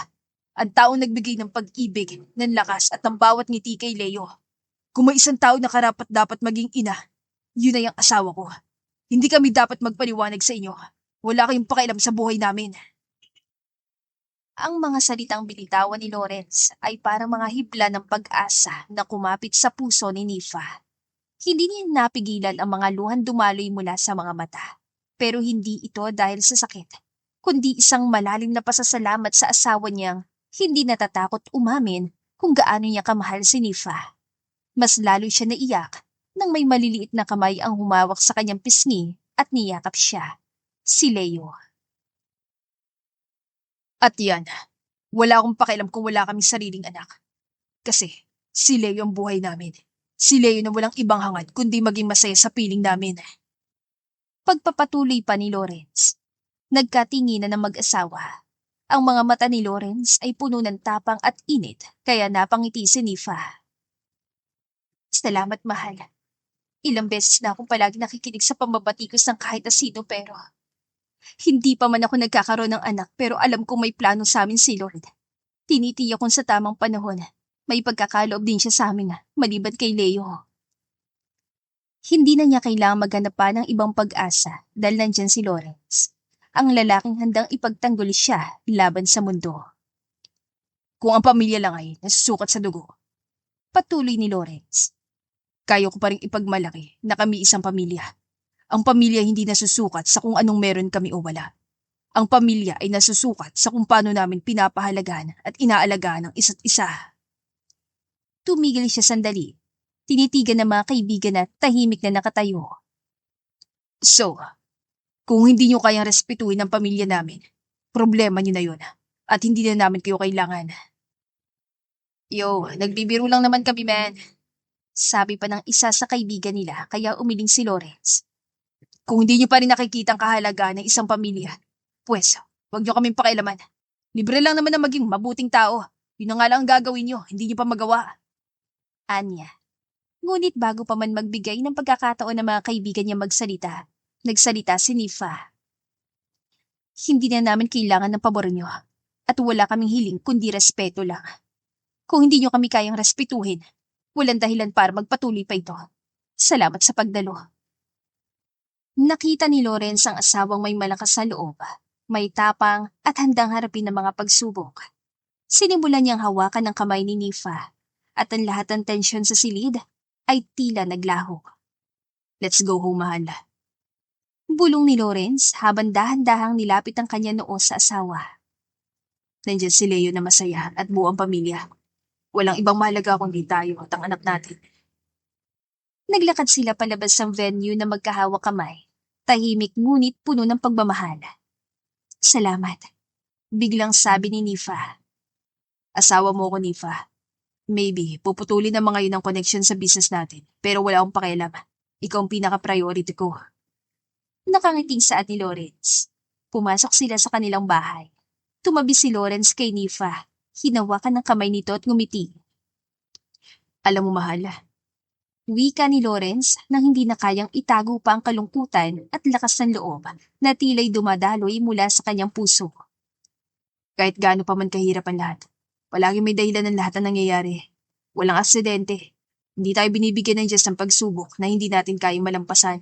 Ang taong nagbigay ng pag-ibig, ng lakas at ng bawat ngiti kay Leo. Kung may isang tao na karapat dapat maging ina, yun ay ang asawa ko. Hindi kami dapat magpaliwanag sa inyo. Wala kayong pakialam sa buhay namin. Ang mga salitang binitawan ni Lawrence ay parang mga hibla ng pag-asa na kumapit sa puso ni Nifa. Hindi niya napigilan ang mga luhan dumaloy mula sa mga mata. Pero hindi ito dahil sa sakit, kundi isang malalim na pasasalamat sa asawa niyang hindi natatakot umamin kung gaano niya kamahal si Nifa. Mas lalo siya naiyak nang may maliliit na kamay ang humawak sa kanyang pisngi at niyakap siya. Si Leo. At yan, wala akong pakialam kung wala kaming sariling anak. Kasi si Leo ang buhay namin. Si Leo na walang ibang hangad kundi maging masaya sa piling namin. Pagpapatuloy pa ni Lawrence. Nagkatinginan ng mag-asawa. Ang mga mata ni Lawrence ay puno ng tapang at init kaya napangiti si Nifa. Salamat, mahal. Ilang beses na akong palagi nakikinig sa pambabatikos ng kahit na sino pero hindi pa man ako nagkakaroon ng anak pero alam kong may plano sa amin si Lord. Tinitiyak kong sa tamang panahon. May pagkakaloob din siya sa amin maliban kay Leo. Hindi na niya kailangang maghanap pa ng ibang pag-asa dahil nandyan si Lawrence. Ang lalaking handang ipagtanggol siya laban sa mundo. Kung ang pamilya lang ay nasusukat sa dugo, Patuloy ni Lawrence. kaya ko pa rin ipagmalaki na kami isang pamilya. Ang pamilya hindi nasusukat sa kung anong meron kami o wala. Ang pamilya ay nasusukat sa kung paano namin pinapahalagaan at inaalagaan ang isa't isa. Tumigil siya sandali. Tinitigan ng mga kaibigan at tahimik na nakatayo. So, kung hindi nyo kayang respetuhin ang pamilya namin, problema nyo na yun at hindi na namin kayo kailangan. Yo, nagbibiro lang naman kami, man. Sabi pa ng isa sa kaibigan nila kaya umiling si Lawrence. Kung hindi nyo pa rin nakikita ang kahalagaan ng isang pamilya, pues, huwag nyo kaming pakialaman. Libre lang naman na maging mabuting tao. Yun na nga lang ang gagawin nyo, hindi nyo pa magawa. Anya. Ngunit bago pa man magbigay ng pagkakataon ng mga kaibigan niya magsalita, nagsalita si Nifa. Hindi na namin kailangan ng pabor niyo at wala kaming hiling kundi respeto lang. Kung hindi niyo kami kayang respetuhin, walang dahilan para magpatuloy pa ito. Salamat sa pagdalo. Nakita ni Lawrence ang asawang may malakas sa loob, may tapang at handang harapin ang mga pagsubok. Sinimulan niyang hawakan ang kamay ni Nifa at ang lahat ng tensyon sa silid ay tila naglaho. Let's go home, mahal. Bulong ni Lawrence habang dahan-dahang nilapit ang kanya noo sa asawa. Nandiyan si Leo na masaya at buo ang pamilya. Walang ibang mahalaga kundi tayo at ang anak natin. Naglakad sila palabas ng venue na magkahawak kamay. Tahimik ngunit puno ng pagmamahal. Salamat. Biglang sabi ni Nifa. Asawa mo ko, Nifa. Maybe, puputulin ng mga yun ang connection sa business natin. Pero wala akong pakialam. Ikaw ang pinaka-priority ko. Nakangiting saad ni Lawrence. Pumasok sila sa kanilang bahay. Tumabi si Lawrence kay Nifa. Hinawakan ng kamay nito at ngumiti. Alam mo, mahal, Wika ni Lawrence nang hindi na kayang itago pa ang kalungkutan at lakas ng loob na tila'y dumadaloy mula sa kanyang puso. kahit gaano pa man kahirap ang lahat, palagi may dahilan ng lahat na nangyayari. Walang aksidente. Hindi tayo binibigyan ng Diyos ng pagsubok na hindi natin kayang malampasan.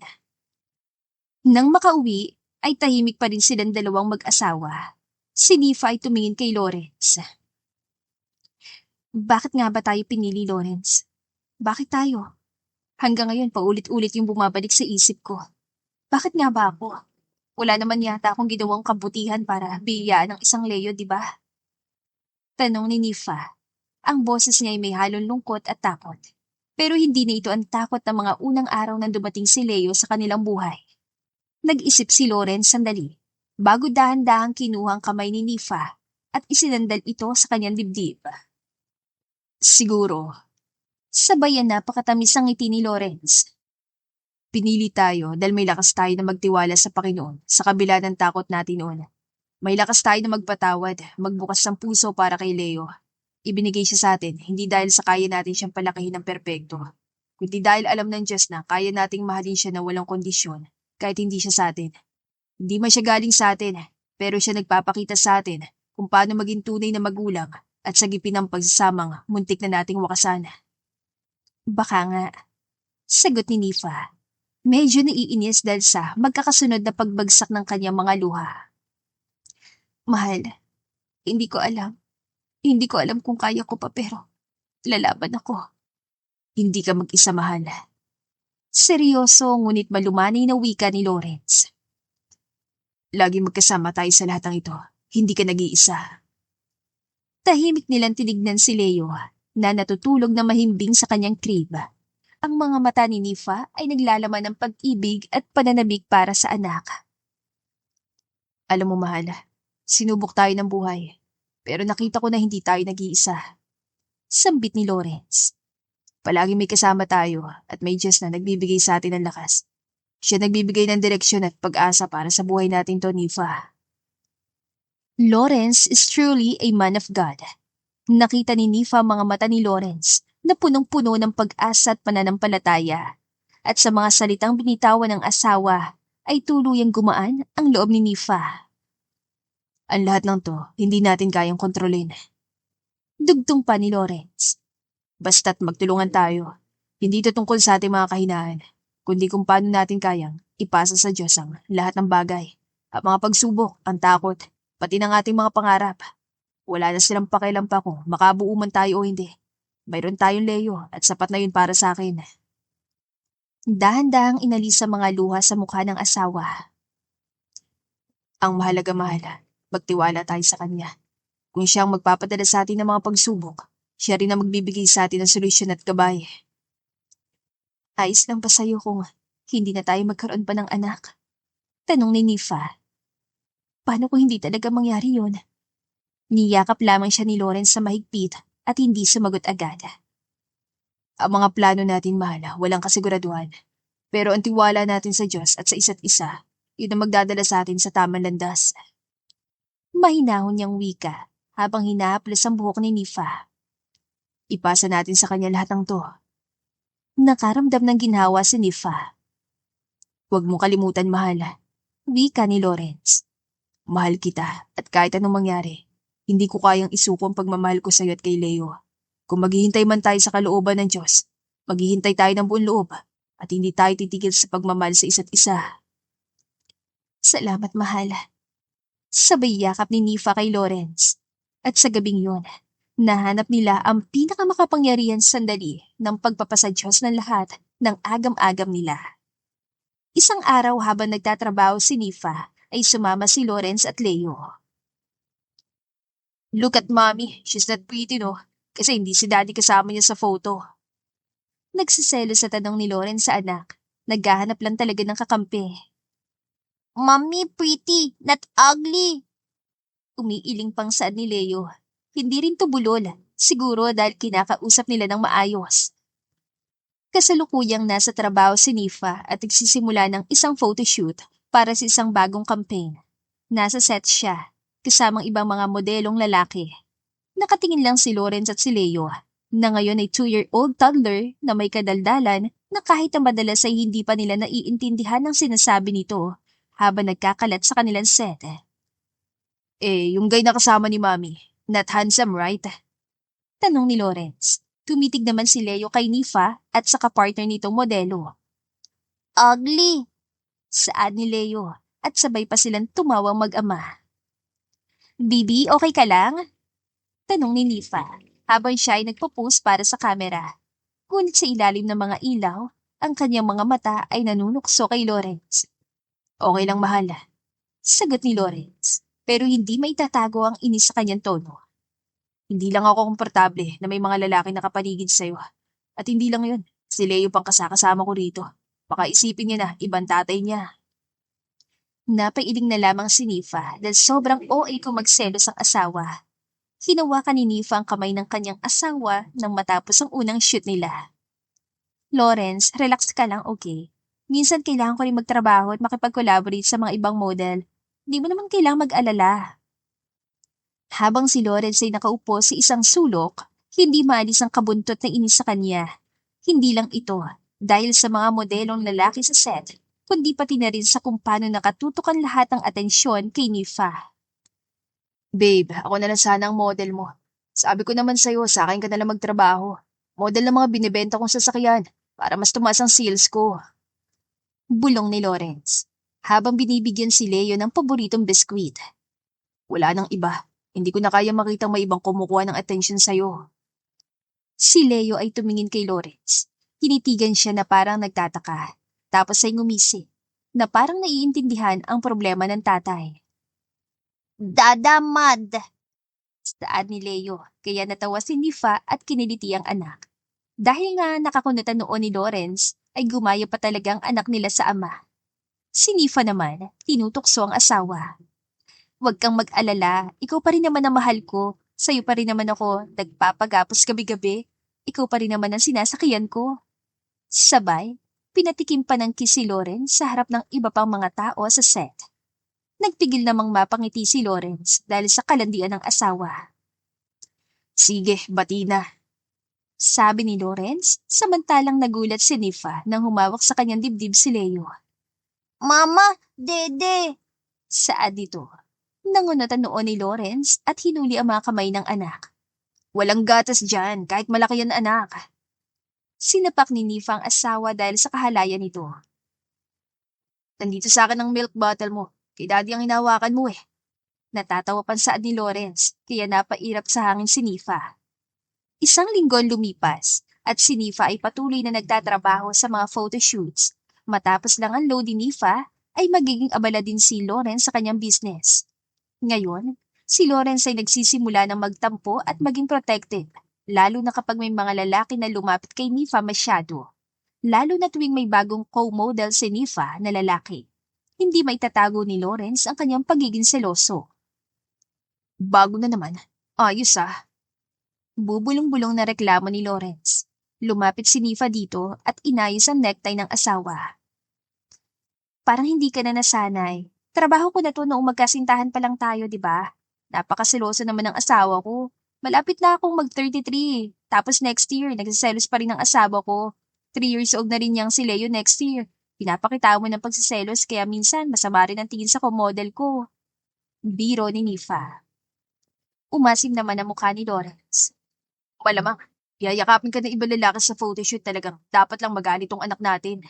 Nang makauwi, ay tahimik pa rin silang dalawang mag-asawa. Si Nifa ay tumingin kay Lawrence. Bakit nga ba tayo pinili, Lawrence? Bakit tayo? Hanggang ngayon paulit-ulit yung bumabalik sa isip ko. Bakit nga ba ako? Wala naman yata akong ginawang kabutihan para biyayaan ng isang Leo, di ba? Tanong ni Nifa. Ang boses niya ay may halong lungkot at takot. Pero hindi na ito ang takot ng mga unang araw nang dumating si Leo sa kanilang buhay. Nag-isip si Lawrence sandali, bago dahan-dahang kinuha ang kamay ni Nifa at isinandal ito sa kanyang dibdib. Siguro, Sabayan napakatamis ang ngiti ni Lawrence. pinili tayo dahil may lakas tayo na magtiwala sa Panginoon sa kabila ng takot natin noon. May lakas tayo na magpatawad, magbukas ng puso para kay Leo. Ibinigay siya sa atin, hindi dahil sa kaya natin siyang palakihin ng perpekto, kundi dahil alam ng Diyos na kaya nating mahalin siya na walang kondisyon, kahit hindi siya sa atin. Hindi man siya galing sa atin, pero siya nagpapakita sa atin kung paano maging tunay na magulang at sagipin ang pagsasamang muntik na nating wakasan. Baka nga. Sagot ni Nifa. Medyo naiinis dahil sa magkakasunod na pagbagsak ng kanyang mga luha. Mahal, hindi ko alam. Hindi ko alam kung kaya ko pa pero lalaban ako. Hindi ka mag-isa, mahal. Seryoso ngunit malumanay na wika ni Lawrence. Lagi magkasama tayo sa lahat ng ito. Hindi ka nag-iisa. Tahimik nilang tinignan si Leo na natutulog na mahimbing sa kanyang crib. Ang mga mata ni Nifa ay naglalaman ng pag-ibig at pananabik para sa anak. Alam mo, mahal, sinubok tayo ng buhay. Pero nakita ko na hindi tayo nag-iisa. Sambit ni Lawrence. Palagi may kasama tayo at may Diyos na nagbibigay sa atin ng lakas. Siya nagbibigay ng direksyon at pag-asa para sa buhay natin to, Nifa. Lawrence is truly a man of God. Nakita ni Nifa mga mata ni Lawrence na punong-puno ng pag-asa at pananampalataya. At sa mga salitang binitawan ng asawa ay tuluyang gumaan ang loob ni Nifa. Ang lahat ng to, hindi natin kayang kontrolin. Dugtong pa ni Lawrence. Basta't magtulungan tayo. Hindi ito tungkol sa ating mga kahinaan, kundi kung paano natin kayang ipasa sa Diyos ang lahat ng bagay. At mga pagsubok, ang takot, pati ng ating mga pangarap. Wala na silang pakialam pa kung makabuo man tayo o hindi. Mayroon tayong Leo at sapat na yun para sa akin. Dahan-dahang inalis sa mga luha sa mukha ng asawa. Ang mahalaga, mahal, magtiwala tayo sa Kanya. Kung siya ang magpapadala sa atin ng mga pagsubok, siya rin ang magbibigay sa atin ng solusyon at gabay. Ayos lang ba sa'yo kung hindi na tayo magkaroon pa ng anak? Tanong ni Nifa. Paano kung hindi talaga mangyari yun? Niyakap lamang siya ni Lawrence sa mahigpit at hindi sumagot agad. Ang mga plano natin, mahal, walang kasiguraduhan. Pero ang tiwala natin sa Diyos at sa isa't isa, yun ang magdadala sa atin sa tamang landas. Mahinahon niyang wika habang hinahaplos ang buhok ni Nifa. Ipasa natin sa Kanya lahat ng to. Nakaramdam ng ginhawa si Nifa. Huwag mong kalimutan, mahal. Wika ni Lawrence. Mahal kita at kahit anong mangyari, hindi ko kayang isuko ang pagmamahal ko sa iyo at kay Leo. Kung maghihintay man tayo sa kalooban ng Diyos, maghihintay tayo ng buong loob at hindi tayo titigil sa pagmamahal sa isa't isa. Salamat, mahal. Sabay yakap ni Nifa kay Lawrence. At sa gabing yun, nahanap nila ang pinakamakapangyarihan sandali ng pagpapasadyos ng lahat ng agam-agam nila. Isang araw habang nagtatrabaho si Nifa, ay sumama si Lawrence at Leo. Look at mommy, she's not pretty, no? Kasi hindi si daddy kasama niya sa photo. Nagsiselo sa tanong ni Lawrence sa anak. Naghahanap lang talaga ng kakampi. Mommy, pretty, not ugly. Umiiling pang saad ni Leo. Hindi rin to bulol. Siguro dahil kinakausap nila ng maayos. Kasalukuyang nasa trabaho si Nifa at nagsisimula ng isang photoshoot para sa isang bagong campaign. Nasa set siya, kasamang ibang mga modelong lalaki. Nakatingin lang si Lawrence at si Leo, na ngayon ay 2-year-old toddler na may kadaldalan na kahit ang madalas ay hindi pa nila naiintindihan ang sinasabi nito habang nagkakalat sa kanilang set. Yung guy na kasama ni Mami, not handsome, right? Tanong ni Lawrence. Tumitig naman si Leo kay Nifa at sa kapartner nitong modelo. Ugly! Saad ni Leo at sabay pa silang tumawang mag-ama. Bibi, okay ka lang? Tanong ni Nifa habang siya ay nagpo-pose para sa kamera. Ngunit sa ilalim ng mga ilaw, ang kanyang mga mata ay nanunukso kay Lawrence. Okay lang, mahal. Sagot ni Lawrence, pero hindi may tatago ang inis sa kanyang tono. Hindi lang ako komportable na may mga lalaki nakapaligid sa'yo. At hindi lang yun, si Leo pang kasakasama ko rito. Baka isipin niya na ibang tatay niya. Napailing na lamang si Nifa dahil sobrang OA kung magselos ang asawa. Hinawakan ni Nifa ang kamay ng kanyang asawa nang matapos ang unang shoot nila. Lawrence, relax ka lang, okay? Minsan kailangan ko rin magtrabaho at makipag-collaborate sa mga ibang model. Hindi mo naman kailangang mag-alala. Habang si Lawrence ay nakaupo sa isang sulok, hindi maalis ang kabuntot na inis sa kanya. Hindi lang ito, dahil sa mga modelong lalaki sa set, kundi pati na rin sa kung paano nakatutukan lahat ng atensyon kay Nifa. Babe, ako na lang sana ang model mo. Sabi ko naman sa'yo, sa akin ka na lang magtrabaho. Model ng mga binibenta kong sasakyan para mas tumaas ang sales ko. Bulong ni Lawrence, habang binibigyan si Leo ng paboritong biskwit. Wala nang iba. Hindi ko na kaya makitang may ibang kumukuha ng atensyon sa'yo. Si Leo ay tumingin kay Lawrence. Tinitigan siya na parang nagtataka. Tapos ay ngumisi, na parang naiintindihan ang problema ng tatay. Dadamad! Saad ni Leo, kaya natawa si Nifa at kiniliti ang anak. Dahil nga nakakunutan noon ni Lawrence, ay gumaya pa talagang anak nila sa ama. Si Nifa naman, tinutokso ang asawa. Huwag kang mag-alala, ikaw pa rin naman ang mahal ko. Sa'yo pa rin naman ako nagpapagapos gabi-gabi. Ikaw pa rin naman ang sinasakyan ko. Sabay, pinatikim pa ng kiss si Lawrence sa harap ng iba pang mga tao sa set. Nagpigil namang mapangiti si Lawrence dahil sa kalandian ng asawa. Sige, bati na. Sabi ni Lawrence, samantalang nagulat si Nifa nang humawak sa kanyang dibdib si Leo. Mama, Dede! Saad dito. Nangunatan noon ni Lawrence at hinuli ang mga kamay ng anak. Walang gatas dyan, kahit malaki yan anak. Sinapak ni Nifa ang asawa dahil sa kahalayan nito. Nandito sa akin ang milk bottle mo. Kay daddy ang hinawakan mo eh. Natatawa pa saad ni Lawrence, kaya napairap sa hangin si Nifa. Isang linggo lumipas at si Nifa ay patuloy na nagtatrabaho sa mga photoshoots. Matapos lang ang load ni Nifa, ay magiging abala din si Lawrence sa kanyang business. Ngayon, si Lawrence ay nagsisimula ng magtampo at maging protective, lalo na kapag may mga lalaki na lumapit kay Nifa masyado. Lalo na tuwing may bagong co-model si Nifa na lalaki. Hindi may tatago ni Lawrence ang kanyang pagiging seloso. Bago na naman. Ayos ah. Bubulong-bulong na reklamo ni Lawrence. Lumapit si Nifa dito at inayos ang necktie ng asawa. Parang hindi ka na nasanay. Trabaho ko na to noong magkasintahan pa lang tayo, di ba? Napakaseloso naman ng asawa ko. Malapit na akong mag-33. Tapos next year, nagsiselos pa rin ang asawa ko. 3 years old na rin niyang si Leo next year. Pinapakita mo ng pagsiselos kaya minsan masama rin ang tingin sa co-model ko. Biro ni Nifa. Umasim naman ang mukha ni Lawrence. Malamang, yayakapin ka ng ibang lalaki sa photoshoot talagang dapat lang magalit tong anak natin.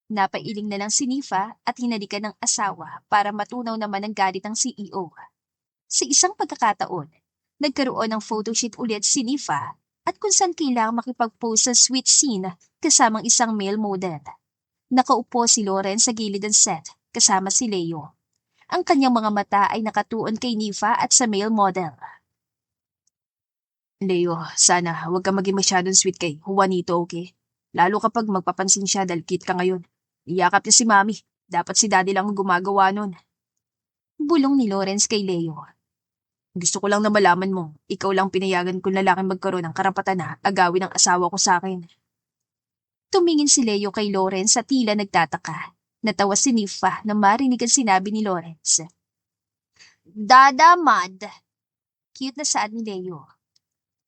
Napailing na lang si Nifa at hinalikan ng asawa para matunaw naman ang galit ng CEO. Sa isang pagkakataon, nagkaroon ng photoshoot ulit si Nifa at kung saan kailangang makipag-pose sa sweet scene kasamang isang male model. Nakaupo si Lawrence sa gilid ng set kasama si Leo. Ang kanyang mga mata ay nakatuon kay Nifa at sa male model. Leo, sana huwag ka maging masyadong sweet kay Juanito, okay? Lalo kapag magpapansin siya dahil cute ka ngayon. Iyakap niya si Mami. Dapat si Daddy lang ang gumagawa nun. Bulong ni Lawrence kay Leo. Gusto ko lang na malaman mo, ikaw lang pinayagan kong lalaking magkaroon ng karapatan na agawin ang asawa ko sa akin. Tumingin si Leo kay Lawrence at tila nagtataka. Natawa si Nifa na marinig ang sinabi ni Lawrence. Dada mad. Cute na saad ni Leo.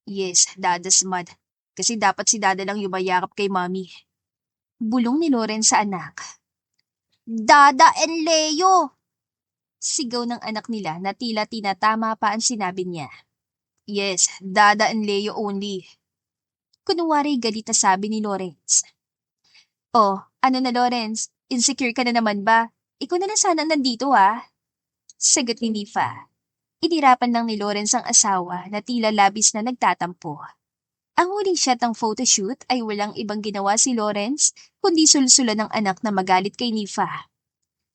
Yes, Dada's mad. Kasi dapat si Dada lang yumayakap kay Mami. Bulong ni Lawrence sa anak. Dada and Leo! Sigaw ng anak nila na tila tinatama pa ang sinabi niya. Yes, Dada and Leo only. Kunwari galit na sabi ni Lawrence. Oh, ano na Lawrence? Insecure ka na naman ba? Ikaw na lang sana nandito Sagot ni Nifa. Inirapan lang ni Lawrence ang asawa na tila labis na nagtatampo. Ang huling shot ng photoshoot ay walang ibang ginawa si Lawrence kundi sulsulan ng anak na magalit kay Nifa.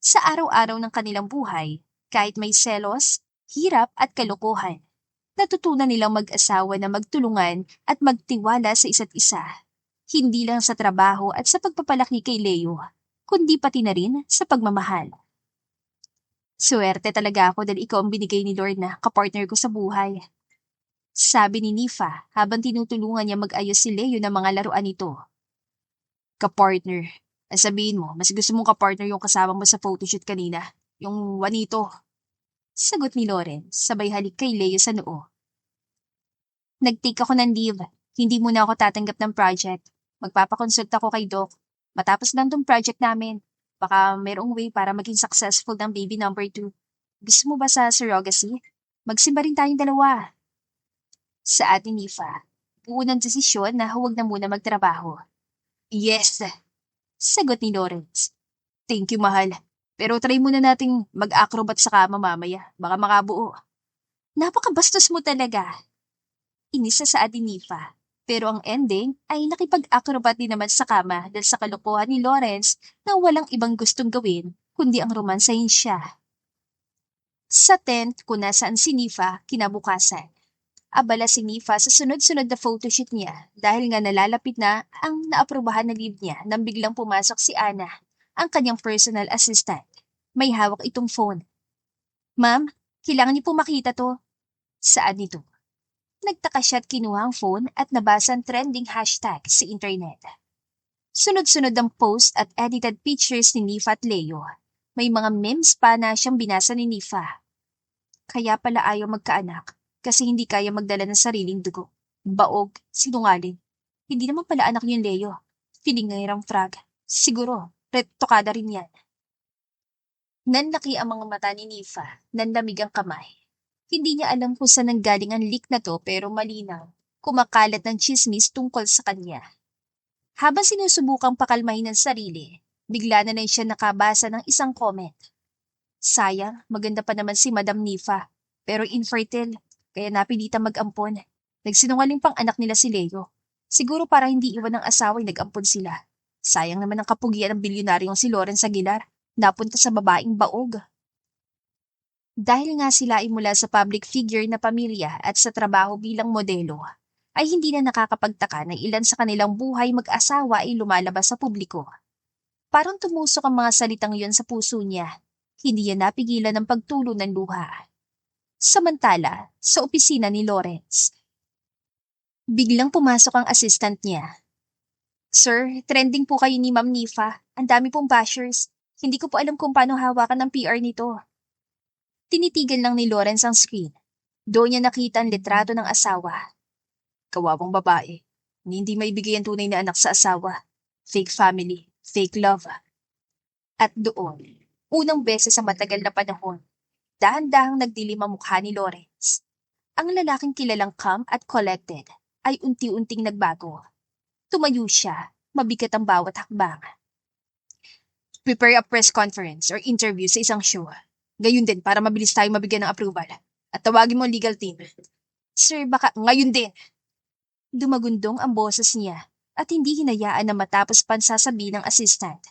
Sa araw-araw ng kanilang buhay, kahit may selos, hirap at kalokohan, natutunan nilang mag-asawa na magtulungan at magtiwala sa isa't isa. Hindi lang sa trabaho at sa pagpapalaki kay Leo, kundi pati na rin sa pagmamahal. Swerte talaga ako dahil ikaw ang binigay ni Lord na kapartner ko sa buhay. Sabi ni Nifa habang tinutulungan niya mag-ayos si Leo ng mga laruan nito. Kapartner. Ang sabihin mo, mas gusto mong kapartner yung kasama mo sa photoshoot kanina. Yung Juanito. Sagot ni Lawrence, sabay halik kay Leo sa noo. Nag-take ako ng leave. Hindi muna ako tatanggap ng project. Magpapakonsult ako kay Doc. Matapos lang tong project namin. Baka mayroong way para maging successful ng baby number 2. Gusto mo ba sa surrogacy? Magsimba rin tayong dalawa. Sa atin ni Nifa, buo ng desisyon na huwag na muna magtrabaho. Yes! Sagot ni Lawrence. Thank you, mahal. Pero try muna nating mag-acrobat sa kama mamaya. Baka makabuo. Napakabastos mo talaga. Inis sa atin ni Nifa. Pero ang ending ay nakipag-acrobat din naman sa kama dahil sa kalokohan ni Lawrence na walang ibang gustong gawin kundi ang romansahin siya. Sa tent kung nasaan si Nifa kinabukasan. Abala si Nifa sa sunod-sunod na photoshoot niya dahil nga nalalapit na ang naaprubahan na leave niya nang biglang pumasok si Ana, ang kanyang personal assistant. May hawak itong phone. Ma'am, kailangan niyo po makita to. Saan nito? Nagtaka siya at kinuha ang phone at nabasa ang trending hashtag sa internet. Sunod-sunod ang post at edited pictures ni Nifa at Leo. May mga memes pa na siyang binasa ni Nifa. Kaya pala ayaw magkaanak kasi hindi kaya magdala ng sariling dugo. Baog, sinungaling. Hindi naman pala anak niya Leo. Piningayang frag. Siguro, retokada rin yan. Nanlaki ang mga mata ni Nifa, nanlamig ang kamay. Hindi niya alam kung saan nanggaling ang leak na to pero malinaw. Kumakalat ng chismis tungkol sa kanya. Habang sinusubukang pakalmahin ang sarili, bigla na lang siya nakabasa ng isang comment. Sayang, maganda pa naman si Madam Nifa, pero infertile, kaya napilitan mag-ampon. Nagsinungaling pang anak nila si Leo. Siguro para hindi iwan ng asawa ay nag-ampon sila. Sayang naman ang kapugian ng bilyonaryong si Lawrence Aguilar, napunta sa babaeng baog. Dahil nga sila ay mula sa public figure na pamilya at sa trabaho bilang modelo, ay hindi na nakakapagtaka na ilan sa kanilang buhay mag-asawa ay lumalabas sa publiko. Parang tumusok ang mga salitang yon sa puso niya. Hindi niya napigilan ng pagtulo ng luha. Samantala, sa opisina ni Lawrence. Biglang pumasok ang assistant niya. Sir, trending po kayo ni Ma'am Nifa. Ang dami pong bashers. Hindi ko po alam kung paano hawakan ng PR nito. Tinitigan lang ni Lawrence ang screen. Doon niya nakita ang litrato ng asawa. Kawawang babae. Hindi maibigay ang tunay na anak sa asawa. Fake family. Fake love. At doon, unang beses sa matagal na panahon, dahan-dahang nagdilim ang mukha ni Lawrence. Ang lalaking kilalang calm at collected ay unti-unting nagbago. Tumayo siya, mabigat ang bawat hakbang. Prepare a press conference or interview sa isang show. Gayun din para mabilis tayo mabigyan ng approval. At tawagin mo ang legal team. Sir, baka Ngayon din! Dumagundong ang boses niya at hindi hinayaan na matapos pansasabi ng assistant.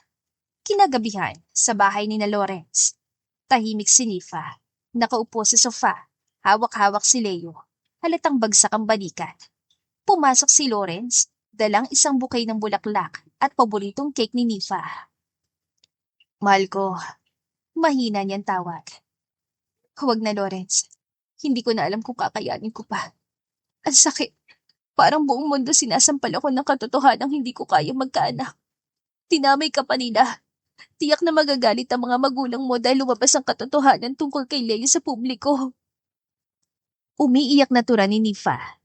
Kinagabihan, sa bahay ni na Lawrence. Tahimik si Nifa. Nakaupo sa sofa. Hawak-hawak si Leo. Halatang bagsak ang balikat. Pumasok si Lawrence, dalang isang bouquet ng bulaklak at paboritong cake ni Nifa. Mahal ko. Mahina niyang tawag. Huwag na, Lawrence. Hindi ko na alam kung kakayanin ko pa. Ang sakit. Parang buong mundo sinasampal ako ng katotohanang hindi ko kaya magkaanak. Tinamay ka pa nila. Tiyak na magagalit ang mga magulang mo dahil lumabas ang katotohanan tungkol kay Leo sa publiko. Umiiyak na tura ni Nifa.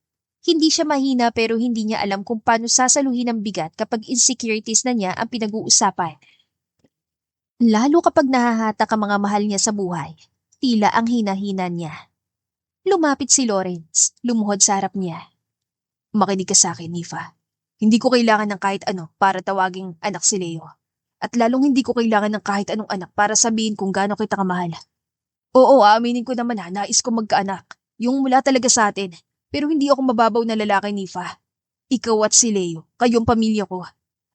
Hindi siya mahina pero hindi niya alam kung paano sasaluhin ang bigat kapag insecurities na niya ang pinag-uusapan. Lalo kapag nahahatak ang mga mahal niya sa buhay, tila ang hina-hina niya. Lumapit si Lawrence, lumuhod sa harap niya. Makinig ka sa akin, Nifa. Hindi ko kailangan ng kahit ano para tawaging anak si Leo. At lalong hindi ko kailangan ng kahit anong anak para sabihin kung gaano kita kamahal. Oo, aaminin ko naman nais ko magkaanak. Yung mula talaga sa atin. Pero hindi ako mababaw na lalaki, Nifa. Ikaw at si Leo, kayong pamilya ko.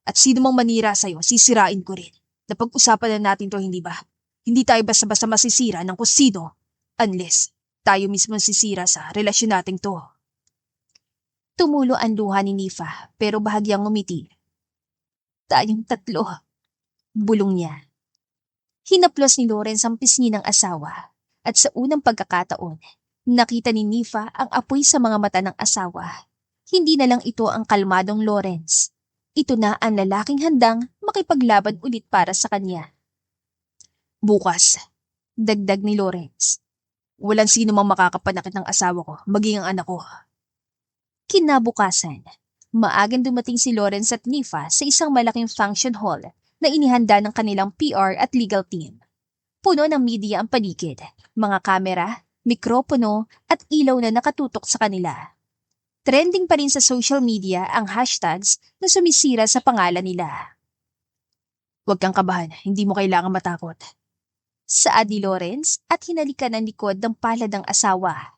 At sino mang manira sa'yo, sisirain ko rin. Napag-usapan na natin to, hindi ba? Hindi tayo basta-basta masisira ng kung sino. Unless tayo mismo sisira sa relasyon nating to. Tumulo ang luha ni Nifa pero bahagyang ngumiti. Tayong tatlo. Bulong niya. Hinaplos ni Lawrence ang pisngi ng asawa at sa unang pagkakataon, nakita ni Nifa ang apoy sa mga mata ng asawa. Hindi na lang ito ang kalmadong Lawrence. Ito na ang lalaking handang makipaglaban ulit para sa kanya. Bukas, Dagdag ni Lawrence. walang sino mang makakapanakit ng asawa ko, maging ang anak ko. Kinabukasan, maagang dumating si Lawrence at Nifa sa isang malaking function hall na inihanda ng kanilang PR at legal team. Puno ng media ang paligid, mga kamera, mikropono at ilaw na nakatutok sa kanila. Trending pa rin sa social media ang hashtags na sumisira sa pangalan nila. Huwag kang kabahan, hindi mo kailangan matakot. Saad ni Lawrence at hinalikan ng likod ng palad ng asawa.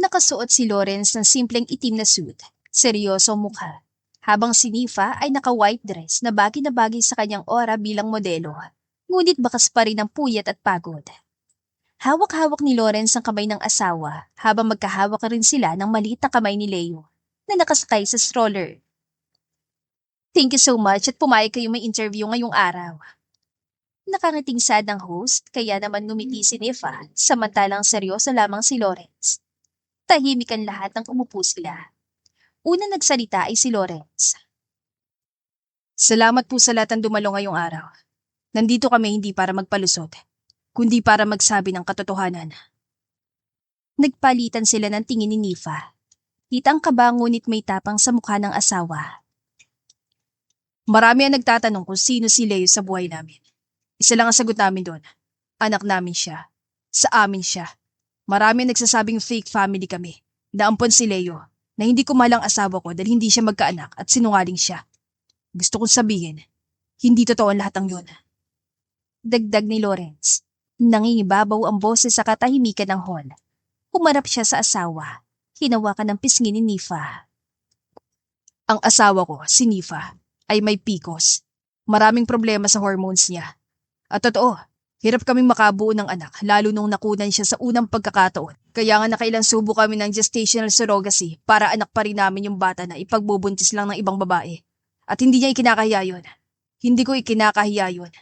Nakasuot si Lawrence ng simpleng itim na suit, seryoso ang mukha, habang si Nifa ay naka-white dress na bagay sa kanyang aura bilang modelo, ngunit bakas pa rin ang puyat at pagod. Hawak-hawak ni Lawrence ang kamay ng asawa habang magkahawak rin sila ng maliit na kamay ni Leo na nakasakay sa stroller. Thank you so much at pumayag kayo may interview ngayong araw. Nakangiting sad ng host kaya naman ngumiti si Nifa samantalang seryoso lamang si Lawrence. Tahimik ang lahat nang umupo sila. Una nagsalita ay si Lawrence. Salamat po sa lahat ng dumalo ngayong araw. Nandito kami hindi para magpalusot, kundi para magsabi ng katotohanan. Nagpalitan sila ng tingin ni Nifa. Kitang kaba ngunit may tapang sa mukha ng asawa. Marami ang nagtatanong kung sino si Leo sa buhay namin. Isa lang ang sagot namin doon. Anak namin siya. Sa amin siya. Marami ang nagsasabing fake family kami. Naampon si Leo na hindi ko malang asawa ko dahil hindi siya magkaanak at sinungaling siya. Gusto kong sabihin, hindi totoo ang lahat ng yun. Dagdag ni Lawrence. Nangingibabaw ang boses sa katahimikan ng hall. Humarap siya sa asawa. Hinawakan ng pisngi ni Nifa. Ang asawa ko, si Nifa, ay may PCOS. Maraming problema sa hormones niya. At totoo, hirap kaming makabuo ng anak lalo nung nakunan siya sa unang pagkakataon. Kaya nga nakailang subo kami ng gestational surrogacy para anak pa rin namin yung bata na ipagbubuntis lang ng ibang babae. At hindi niya ikinakahiya yun. Hindi ko ikinakahiya yun.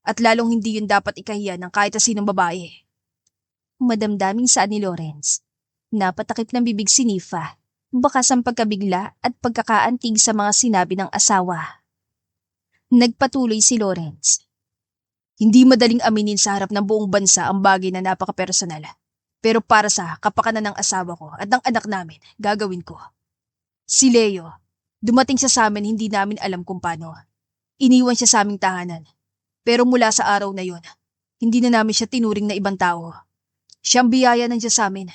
At lalong hindi yun dapat ikahiya ng kahit sinong babae. Madamdaming saan ni Lawrence. Napatakip ng bibig si Nifa. Bakas ang pagkabigla at pagkakaantig sa mga sinabi ng asawa. Nagpatuloy si Lawrence. Hindi madaling aminin sa harap ng buong bansa ang bagay na napaka-personal. Pero para sa kapakanan ng asawa ko at ng anak namin, gagawin ko. Si Leo, dumating siya sa amin hindi namin alam kung paano. Iniwan siya sa aming tahanan. Pero mula sa araw na yon, hindi na namin siya tinuring na ibang tao. Siyang biyaya ng Diyos sa amin.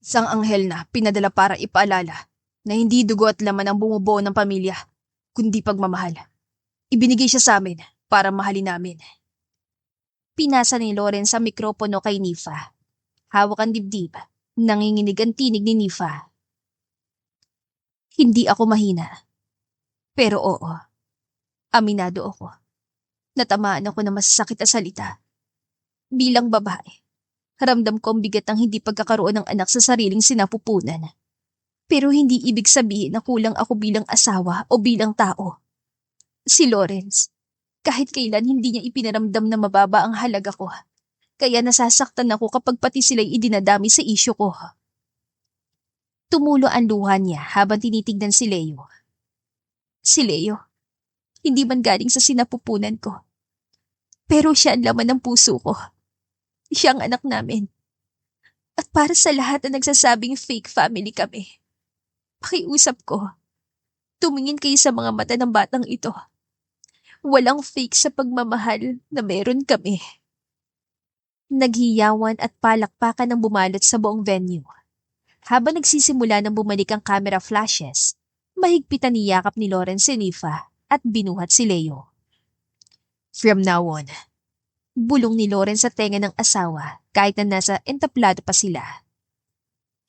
Isang anghel na pinadala para ipaalala na hindi dugo at laman ang bumubuo ng pamilya, kundi pagmamahal. Ibinigay siya sa amin para mahalin namin. Pinasa ni Lawrence ang mikropono kay Nifa. Hawak ang dibdib. Nanginginig ang tinig ni Nifa. Hindi ako mahina. Pero oo. Aminado ako. Natamaan ako ng masasakit na salita. Bilang babae, ramdam ko ang bigat ng hindi pagkakaroon ng anak sa sariling sinapupunan. Pero hindi ibig sabihin na kulang ako bilang asawa o bilang tao. Si Lawrence, kahit kailan hindi niya ipinaramdam na mababa ang halaga ko. Kaya nasasaktan ako kapag pati sila'y idinadami sa isyu ko. Tumulo ang luha niya habang tinitignan si Leo. Si Leo, hindi man galing sa sinapupunan ko. Pero siya ang laman ng puso ko. Siya ang anak namin. At para sa lahat na nagsasabing fake family kami, pakiusap ko, tumingin kayo sa mga mata ng batang ito. Walang fake sa pagmamahal na meron kami. Naghiyawan at palakpakan ang bumalot sa buong venue. Habang nagsisimula ng bumalik ang camera flashes, mahigpitan niyakap ni Lawrence si Nifa at binuhat si Leo. From now on, bulong ni Lawrence sa tenga ng asawa kahit na nasa entablado pa sila.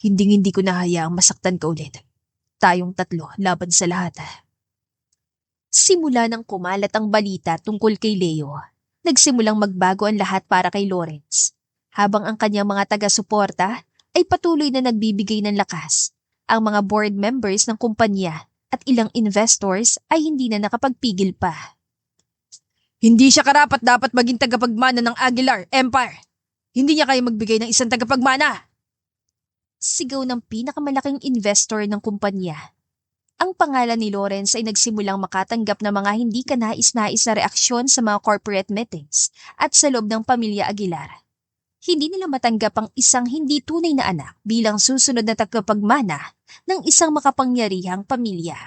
Hindi ko nahayaang masaktan ka ulit. Tayong tatlo laban sa lahat. Simula nang kumalat ang balita tungkol kay Leo, nagsimulang magbago ang lahat para kay Lawrence. Habang ang kanyang mga taga-suporta ay patuloy na nagbibigay ng lakas, ang mga board members ng kumpanya at ilang investors ay hindi na nakapagpigil pa. Hindi siya karapat-dapat maging tagapagmana ng Aguilar Empire. Hindi niya kaya magbigay ng isang tagapagmana. Sigaw ng pinakamalaking investor ng kumpanya. Ang pangalan ni Lawrence ay nagsimulang makatanggap ng mga hindi kanais-nais na reaksyon sa mga corporate meetings at sa loob ng pamilya Aguilar. Hindi nila matanggap ang isang hindi tunay na anak bilang susunod na tagapagmana ng isang makapangyarihang pamilya.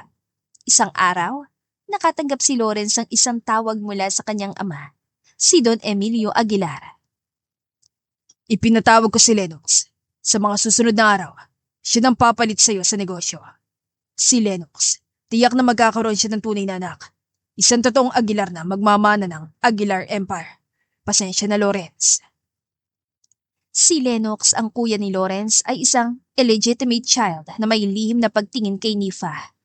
Isang araw, nakatanggap si Lawrence ng isang tawag mula sa kanyang ama, si Don Emilio Aguilar. Ipinatawag ko si Lennox. Sa mga susunod na araw, siya nang papalit sa iyo sa negosyo. Si Lennox, tiyak na magkakaroon siya ng tunay na anak. Isang totoong Aguilar na magmamana ng Aguilar Empire. Pasensya na, Lawrence. Si Lennox, ang kuya ni Lawrence, ay isang illegitimate child na may lihim na pagtingin kay Nifa.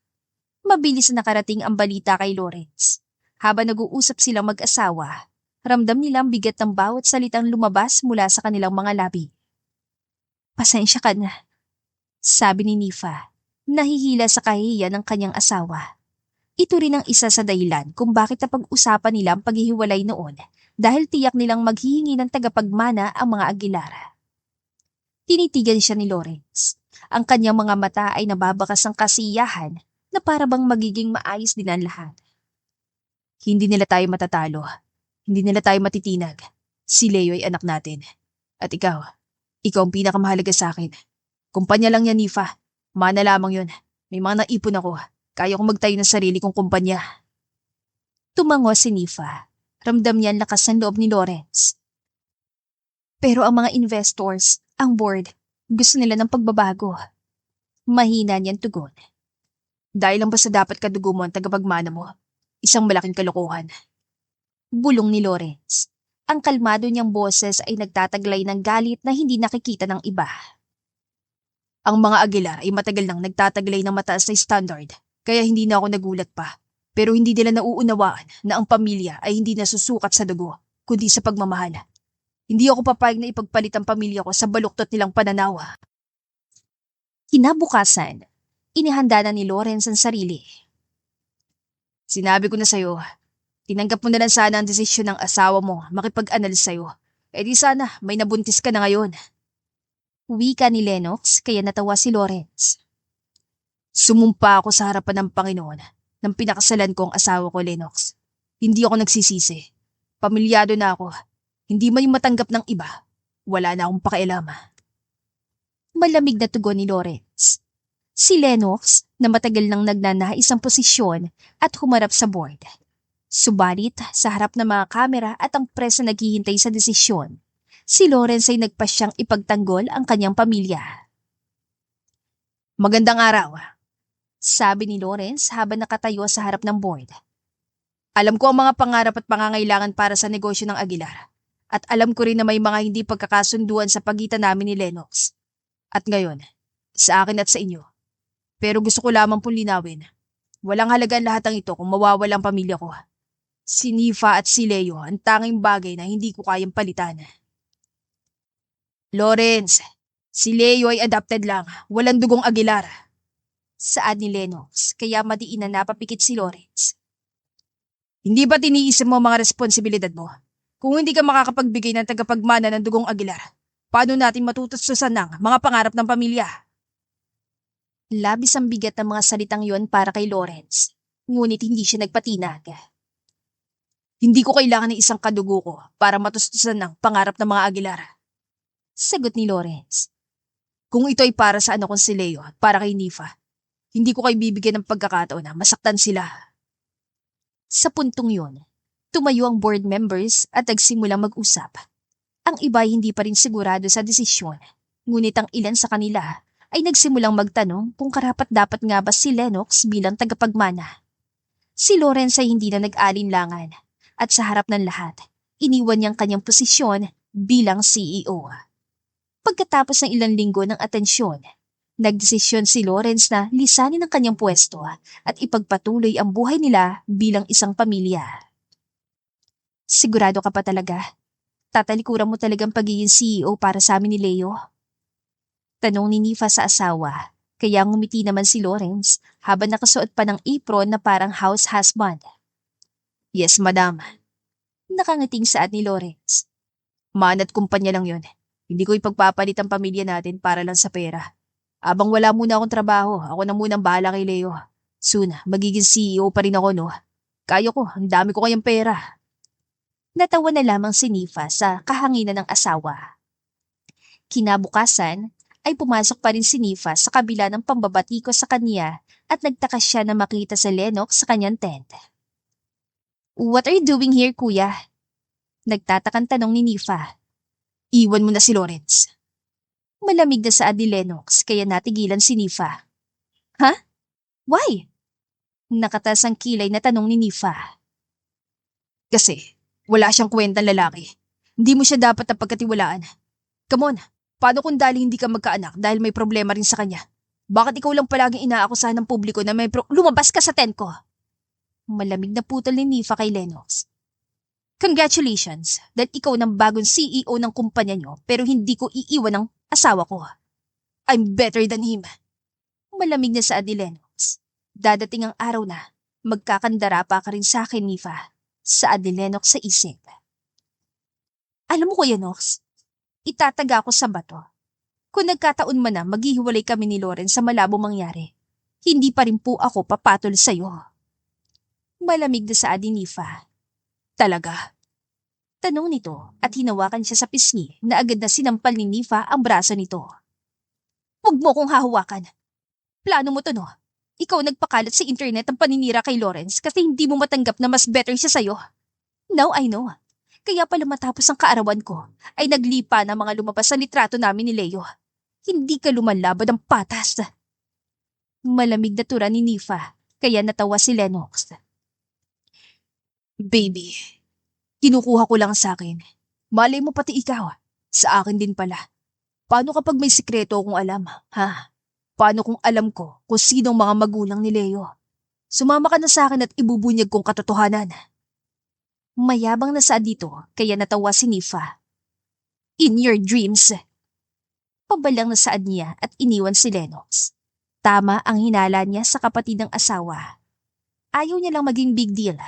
Mabilis na nakarating ang balita kay Lawrence. Habang nag-uusap silang mag-asawa, ramdam nila ang bigat ng bawat salitang lumabas mula sa kanilang mga labi. Pasensya ka na, sabi ni Nifa, nahihila sa kahihiyan ng kanyang asawa. Ito rin ang isa sa dahilan kung bakit napag-usapan nila ang paghihiwalay noon dahil tiyak nilang maghihingi ng tagapagmana ang mga Aguilar. Tinitigan siya ni Lawrence. Ang kanyang mga mata ay nababakas ng kasiyahan na para bang magiging maayos din ang lahat. Hindi nila tayo matatalo. Hindi nila tayo matitinag. Si Leo ay anak natin. At ikaw ang pinakamahalaga sa akin. Kumpanya lang yan, Nifa. Mana lamang yun. May mga naipon ako. Kaya kong magtayo ng sarili kong kumpanya. Tumango si Nifa. Ramdam niya ang lakas ng loob ni Lawrence. Pero ang mga investors, ang board, gusto nila ng pagbabago. Mahina niyang tugon. Dahil lang ba sa dapat kadugo mo ang tagapagmana mo? Isang malaking kalokohan. Bulong ni Lawrence. Ang kalmado niyang boses ay nagtataglay ng galit na hindi nakikita ng iba. Ang mga Aguilar ay matagal nang nagtataglay ng mataas na standard, kaya hindi na ako nagulat pa. Pero hindi nila nauunawaan na ang pamilya ay hindi nasusukat sa dugo, kundi sa pagmamahal. Hindi ako papayag na ipagpalit ang pamilya ko sa baluktot nilang pananaw. Kinabukasan, inihanda na ni Lawrence ang sarili. Sinabi ko na sa'yo, tinanggap mo na lang sana ang desisyon ng asawa mo makipag-analis sa'yo. E di sana may nabuntis ka na ngayon. Wika ni Lennox kaya natawa si Lawrence. Sumumpa ako sa harapan ng Panginoon nang pinakasalan ko ang asawa ko, Lennox. Hindi ako nagsisisi. Pamilyado na ako. Hindi man yung matanggap ng iba. Wala na akong pakialam. Malamig na tugon ni Lawrence. Si Lennox na matagal nang nagnanais ang posisyon at humarap sa board. Subalit sa harap ng mga kamera at ang press na naghihintay sa desisyon, si Lawrence ay nagpasyang ipagtanggol ang kanyang pamilya. Magandang araw, sabi ni Lawrence habang nakatayo sa harap ng board. Alam ko ang mga pangarap at pangangailangan para sa negosyo ng Aguilar. At alam ko rin na may mga hindi pagkakasunduan sa pagitan namin ni Lennox. At ngayon, sa akin at sa inyo. Pero gusto ko lamang pong linawin. Walang halaga ang lahat ng ito kung mawawala ang pamilya ko. Si Nifa at si Leo ang tanging bagay na hindi ko kayang palitan. Lawrence, si Leo ay adopted lang, walang dugong Aguilar. Saad ni Lennox, kaya madiin na napapikit si Lawrence. Hindi ba tiniisip mo ang mga responsibilidad mo? Kung hindi ka makakapagbigay ng tagapagmana ng dugong Aguilar, paano natin matutustusan ng mga pangarap ng pamilya? Labis ang bigat ng mga salitang yon para kay Lawrence. Ngunit hindi siya nagpatinag. Hindi ko kailangan ng isang kadugo ko para matustusan ng pangarap ng mga Aguilar. Sagot ni Lawrence. Kung ito ay para sa anak kong si Leo at para kay Nifa, hindi ko kayo bibigyan ng pagkakataon na masaktan sila. Sa puntong yun, tumayo ang board members at nagsimulang mag-usap. Ang iba ay hindi pa rin sigurado sa desisyon, ngunit ang ilan sa kanila ay nagsimulang magtanong kung karapat-dapat nga ba si Lennox bilang tagapagmana. Si Lawrence ay hindi na nag-alinlangan at sa harap ng lahat, iniwan niyang kanyang posisyon bilang CEO. Pagkatapos ng ilang linggo ng atensyon, nagdesisyon si Lawrence na lisanin ang kanyang pwesto at ipagpatuloy ang buhay nila bilang isang pamilya. Sigurado ka pa talaga? Tatalikuran mo talagang pagiging CEO para sa amin ni Leo? Tanong ni Nifa sa asawa, kaya ngumiti naman si Lawrence habang nakasuot pa ng apron na parang house husband. Yes, madam. Nakangiting saad ni Lawrence. Man at kumpanya lang yon. Hindi ko ipagpapalit ang pamilya natin para lang sa pera. Abang wala muna akong trabaho, ako na munang bahala kay Leo. Soon, magiging CEO pa rin ako, no? Kaya ko, ang dami ko kayang pera. Natawa na lamang si Nifa sa kahanginan ng asawa. Kinabukasan ay pumasok pa rin si Nifa sa kabila ng pambabatiko sa kanya at nagtaka siya na makita si Lennox sa kanyang tent. What are you doing here, kuya? Nagtatakang tanong ni Nifa. Iwan mo na si Lawrence. Malamig na saad ni Lennox kaya natigilan si Nifa. Ha? Why? Nakatas ang kilay na tanong ni Nifa. Kasi wala siyang kwentang lalaki. Hindi mo siya dapat na pagkatiwalaan. Come on, paano kung dahil hindi ka magkaanak dahil may problema rin sa kanya? Bakit ikaw lang palaging inaakusahan ng publiko na may lumabas ka sa tent ko? Malamig na putol ni Nifa kay Lennox. Congratulations dahil ikaw ng bagong CEO ng kumpanya niyo pero hindi ko iiwan ng asawa ko. I'm better than him. Malamig na saad ni Lennox. Dadating ang araw na magkakandara pa ka rin sa akin, Nifa. Saad ni Lennox sa isip. Alam mo Kuya Nox, itataga ko sa bato. Kung nagkataon man na maghihiwalay kami ni Lawrence sa malabo mangyari, hindi pa rin po ako papatol sa'yo. Malamig na saad ni Nifa. Talaga? Tanong nito at hinawakan siya sa pisngi na agad na sinampal ni Nifa ang braso nito. Huwag mo kong hahawakan. Plano mo to no? Ikaw nagpakalat sa internet ang paninira kay Lawrence kasi hindi mo matanggap na mas better siya sa'yo. Now I know. Kaya pala matapos ang kaarawan ko ay naglipa na mga lumabas sa litrato namin ni Leo. Hindi ka lumalabad ang patas. Malamig na tura ni Nifa kaya natawa si Lennox. Baby, kinukuha ko lang sa akin. Malay mo pati ikaw, sa akin din pala. Paano kapag may sikreto akong alam, ha? Paano kung alam ko kung sinong mga magulang ni Leo? Sumama ka na sa akin at ibubunyag kong katotohanan. Mayabang na saad dito kaya natawa si Nifa. In your dreams. Pabalang na saad niya at iniwan si Lennox. Tama ang hinala niya sa kapatid ng asawa. Ayaw niya lang maging big deal.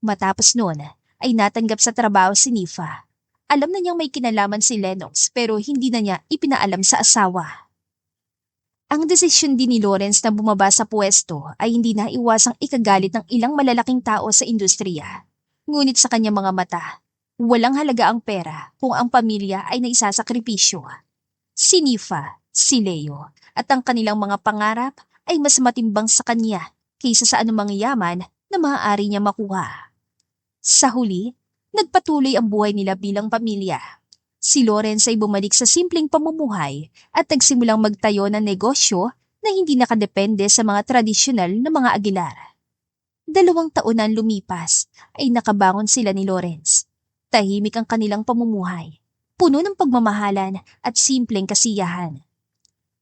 Matapos noon ay natanggap sa trabaho si Nifa. Alam na niyang may kinalaman si Lennox pero hindi na niya ipinaalam sa asawa. Ang desisyon din ni Lawrence na bumaba sa pwesto ay hindi na iwasang ikagalit ng ilang malalaking tao sa industriya. Ngunit sa kanyang mga mata, walang halaga ang pera kung ang pamilya ay naisasakripisyo. Si Nifa, si Leo at ang kanilang mga pangarap ay mas matimbang sa kanya kaysa sa anumang yaman na maaari niya makuha. Sa huli, nagpatuloy ang buhay nila bilang pamilya. Si Lawrence ay bumalik sa simpleng pamumuhay at nagsimulang magtayo ng negosyo na hindi nakadepende sa mga tradisyonal na mga Aguilar. 2 taon na lumipas ay nakabangon sila ni Lawrence. Tahimik ang kanilang pamumuhay, puno ng pagmamahalan at simpleng kasiyahan.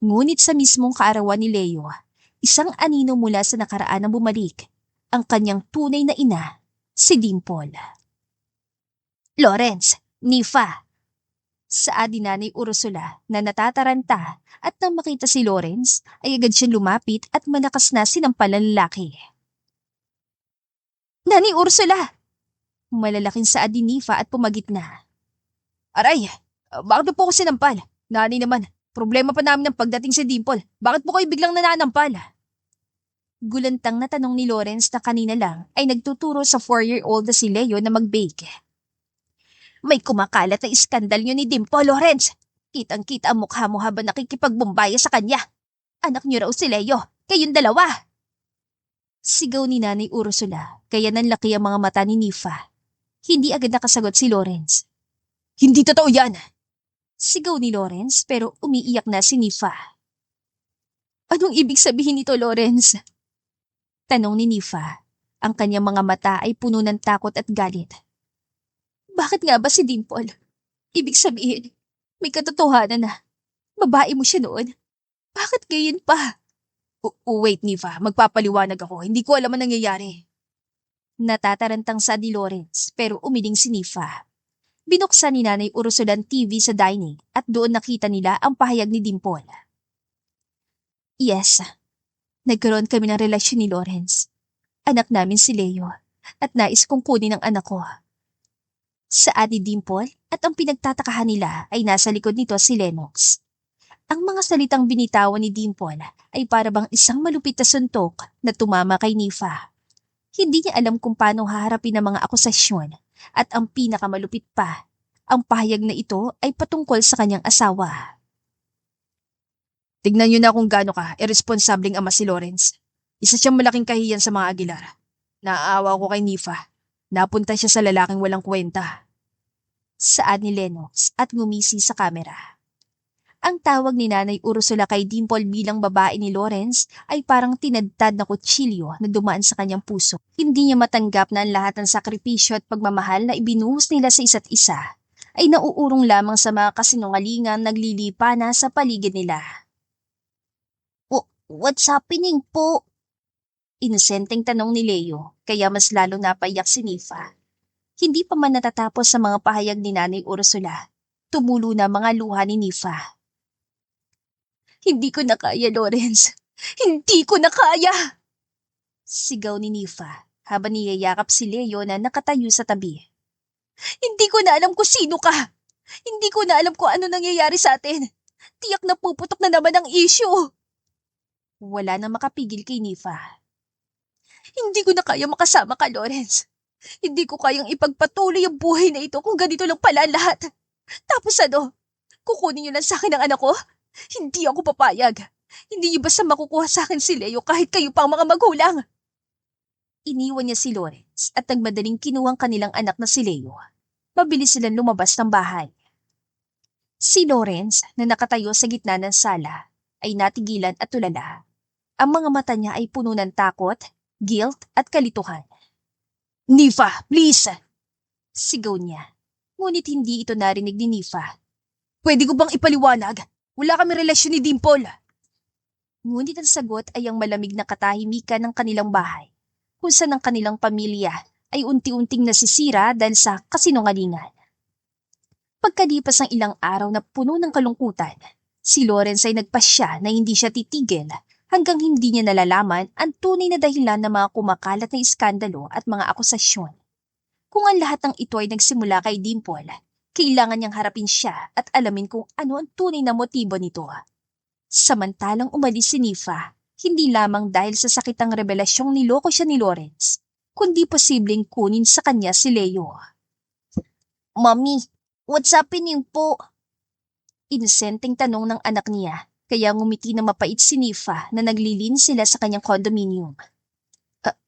Ngunit sa mismong kaarawan ni Leo, isang anino mula sa nakaraan ang bumalik, ang kanyang tunay na ina, si Dimple. Lawrence, Nifa. Saad ni Nanay Ursula na natataranta at nang makita si Lawrence ay agad siyang lumapit at manakas na sinampal ang lalaki. Nanay Ursula! Malalaking saad ni Nifa at pumagitna. Aray! Bakit po ako sinampal? Nanay naman, problema pa namin ng pagdating sa Dimple. Bakit po kayo biglang nananampal? Gulantang na tanong ni Lawrence na kanina lang ay nagtuturo sa 4-year-old na si Leo na mag-bake. May kumakalat na iskandal niyo ni Dimple, Lawrence. Kitang-kita ang mukha mo habang nakikipagbumbaya sa kanya. Anak niyo raw si Leo, kayong dalawa. Sigaw ni Nanay Ursula, kaya nanlaki ang mga mata ni Nifa. Hindi agad nakasagot si Lawrence. Hindi totoo yan! Sigaw ni Lawrence pero umiiyak na si Nifa. Anong ibig sabihin nito, Lawrence? Tanong ni Nifa. Ang kanyang mga mata ay puno ng takot at galit. Bakit nga ba si Dimple? Ibig sabihin, may katotohanan na. Babae mo siya noon. Bakit gayon pa? Wait, Nifa. Magpapaliwanag ako. Hindi ko alam ang nangyayari. Natatarantang sa ni Lawrence pero umiling si Nifa. Binuksan ni Nanay Ursula ang TV sa dining at doon nakita nila ang pahayag ni Dimple. Yes, nagkaroon kami ng relasyon ni Lawrence. Anak namin si Leo at nais kong kunin ang anak ko. Saad ni Dimple at ang pinagtatakahan nila ay nasa likod nito si Lennox. Ang mga salitang binitawan ni Dimple ay para bang isang malupit na suntok na tumama kay Nifa. Hindi niya alam kung paano haharapin ang mga akusasyon at ang pinakamalupit pa, ang pahayag na ito ay patungkol sa kanyang asawa. Tignan niyo na kung gaano ka irresponsableng ama si Lawrence. Isa siyang malaking kahiyan sa mga Aguilar. Naaawa ko kay Nifa. Napunta siya sa lalaking walang kwenta. Saad ni Lennox at ngumisi sa kamera. Ang tawag ni Nanay Ursula kay Dimple bilang babae ni Lawrence ay parang tinadtad na kutsilyo na dumaan sa kanyang puso. Hindi niya matanggap na ang lahat ng sakripisyo at pagmamahal na ibinuhos nila sa isa't isa ay nauurong lamang sa mga kasinungalingang naglilipa na sa paligid nila. What's happening po? Inosenteng tanong ni Leo, kaya mas lalo napaiyak si Nifa. Hindi pa man natatapos sa mga pahayag ni Nanay Ursula. Tumulo na mga luha ni Nifa. Hindi ko na kaya, Lawrence. Hindi ko na kaya! Sigaw ni Nifa habang niyayakap si Leo na nakatayo sa tabi. Hindi ko na alam kung sino ka. Hindi ko na alam kung ano nangyayari sa atin. Tiyak na puputok na naman ang issue. Wala nang makapigil kay Nifa. Hindi ko na kaya makasama ka, Lawrence. Hindi ko kayang ipagpatuloy ang buhay na ito kung ganito lang pala ang lahat. Tapos ano? Kukunin niyo lang sa akin ang anak ko? Hindi ako papayag. Hindi niyo basta makukuha sa akin si Leo kahit kayo pang mga magulang. Iniwan niya si Lawrence at nagmadaling kinuhang kanilang anak na si Leo. Mabilis silang lumabas ng bahay. Si Lawrence na nakatayo sa gitna ng sala ay natigilan at tulala. Ang mga mata niya ay puno ng takot, guilt at kalituhan. Nifa, please! Sigaw niya. Ngunit hindi ito narinig ni Nifa. Pwede ko bang ipaliwanag? Wala kami relasyon ni Dimple. Ngunit ang sagot ay ang malamig na katahimikan ng kanilang bahay, kung saan ang kanilang pamilya ay unti-unting nasisira dahil sa kasinungalingan. Pagkalipas ng ilang araw na puno ng kalungkutan, si Lawrence ay nagpasya na hindi siya titigil hanggang hindi niya nalalaman ang tunay na dahilan ng mga kumakalat na iskandalo at mga akusasyon. Kung ang lahat ng ito ay nagsimula kay Dimple, kailangan niyang harapin siya at alamin kung ano ang tunay na motibo nito. Samantalang umalis si Nifa, hindi lamang dahil sa sakitang revelasyong niloko siya ni Lawrence, kundi posibleng kunin sa kanya si Leo. Mommy, what's happening po? Inosenteng tanong ng anak niya, kaya ngumiti na mapait si Nifa na naglilin sila sa kanyang condominium.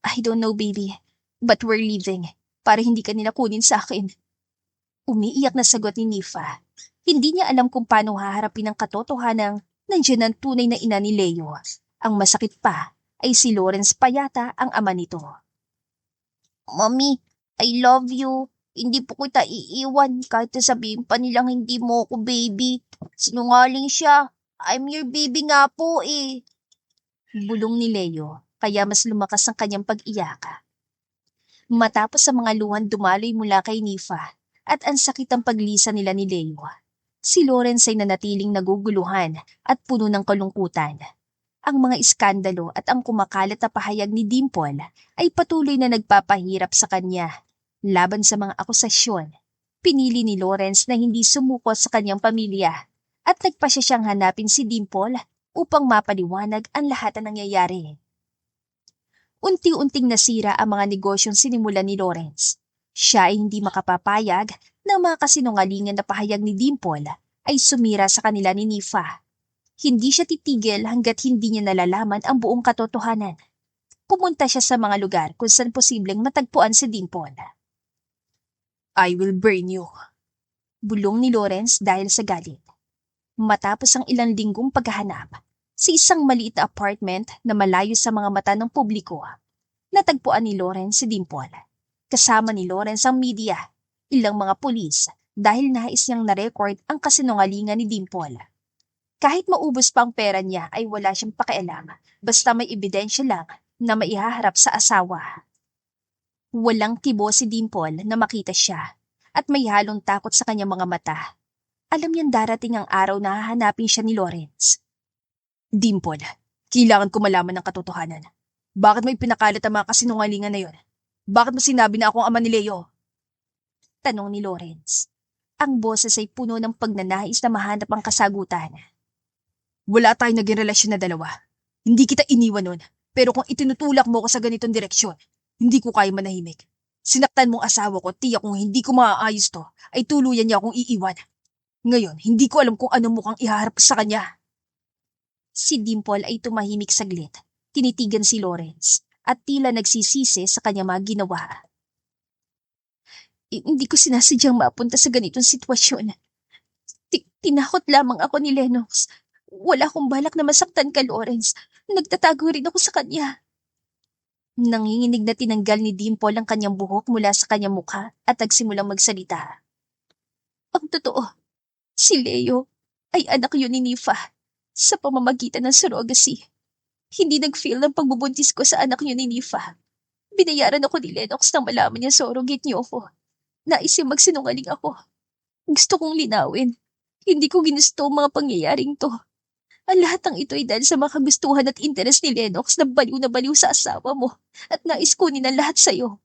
I don't know, baby, but we're leaving para hindi ka nila kunin sa akin. Umiiyak na sagot ni Nifa. Hindi niya alam kung paano haharapin ang katotohanang nandiyan ang tunay na ina ni Leo. Ang masakit pa ay si Lawrence pa yata ang ama nito. Mommy, I love you. Hindi po kita iiwan kahit sabihin pa nilang hindi mo ako baby. Sinungaling siya. I'm your baby nga po eh. Bulong ni Leo, kaya mas lumakas ang kanyang pag-iyak. Matapos sa mga luhan dumaloy mula kay Nifa at ang sakit ang paglisa nila ni Leo, si Lawrence ay nanatiling naguguluhan at puno ng kalungkutan. Ang mga iskandalo at ang kumakalat na pahayag ni Dimple ay patuloy na nagpapahirap sa kanya. Laban sa mga akusasyon, pinili ni Lawrence na hindi sumuko sa kanyang pamilya at nagpasya siyang hanapin si Dimple upang mapaliwanag ang lahat ng nangyayari. Unti-unting nasira ang mga negosyong sinimulan ni Lawrence. Siya ay hindi makapapayag na mga kasinungalingan na pahayag ni Dimple ay sumira sa kanila ni Nifa. Hindi siya titigil hanggat hindi niya nalalaman ang buong katotohanan. Pumunta siya sa mga lugar kung saan posibleng matagpuan si Dimple. I will burn you. Bulong ni Lawrence dahil sa galit. Matapos ang ilang linggong paghahanap, sa isang maliit na apartment na malayo sa mga mata ng publiko, natagpuan ni Lawrence si Dimple. Kasama ni Lawrence ang media, ilang mga pulis dahil nais niyang na-record ang kasinungalingan ni Dimple. Kahit maubos pa ang pera niya ay wala siyang pakialam basta may ebidensya lang na maihaharap sa asawa. Walang kibo si Dimple na makita siya at may halong takot sa kanyang mga mata. Alam niyang darating ang araw na hahanapin siya ni Lawrence. Dimple, kailangan ko malaman ng katotohanan. Bakit mo ipinakalat ang mga kasinungalingan na yon? Bakit mo sinabi na akong ama ni Leo? Tanong ni Lawrence. Ang boses ay puno ng pagnanais na mahanap ang kasagutan. Wala tayong naging relasyon na dalawa. Hindi kita iniwan nun, pero kung itinutulak mo ko sa ganitong direksyon, hindi ko kaya manahimik. Sinaktan mong asawa ko, tiyak kung hindi ko maaayos to, ay tuluyan niya akong iiwan. Ngayon, hindi ko alam kung anong mukhang ihaharap sa kanya. Si Dimple ay tumahimik saglit, tinitigan si Lawrence, at tila nagsisisi sa kanyang mga ginawa. Hindi ko sinasadyang mapunta sa ganitong sitwasyon. Tinakot lamang ako ni Lennox. Wala akong balak na masaktan ka, Lawrence. Nagtatago rin ako sa kanya. Nanginginig na tinanggal ni Dimple ang kanyang buhok mula sa kanyang mukha at nagsimulang magsalita. Ang totoo, si Leo ay anak yun ni Nifa sa pamamagitan ng surrogacy. Hindi nag-feel ng pagbubuntis ko sa anak yun ni Nifa. Binayaran ako ni Lennox nang malaman niya surrogate niyo ako. Nais niya magsinungaling ako. Gusto kong linawin. Hindi ko ginusto ang mga pangyayaring to. Ang lahat ng ito ay dahil sa mga kagustuhan at interes ni Lennox na baliw sa asawa mo at nais kunin ang lahat sa'yo.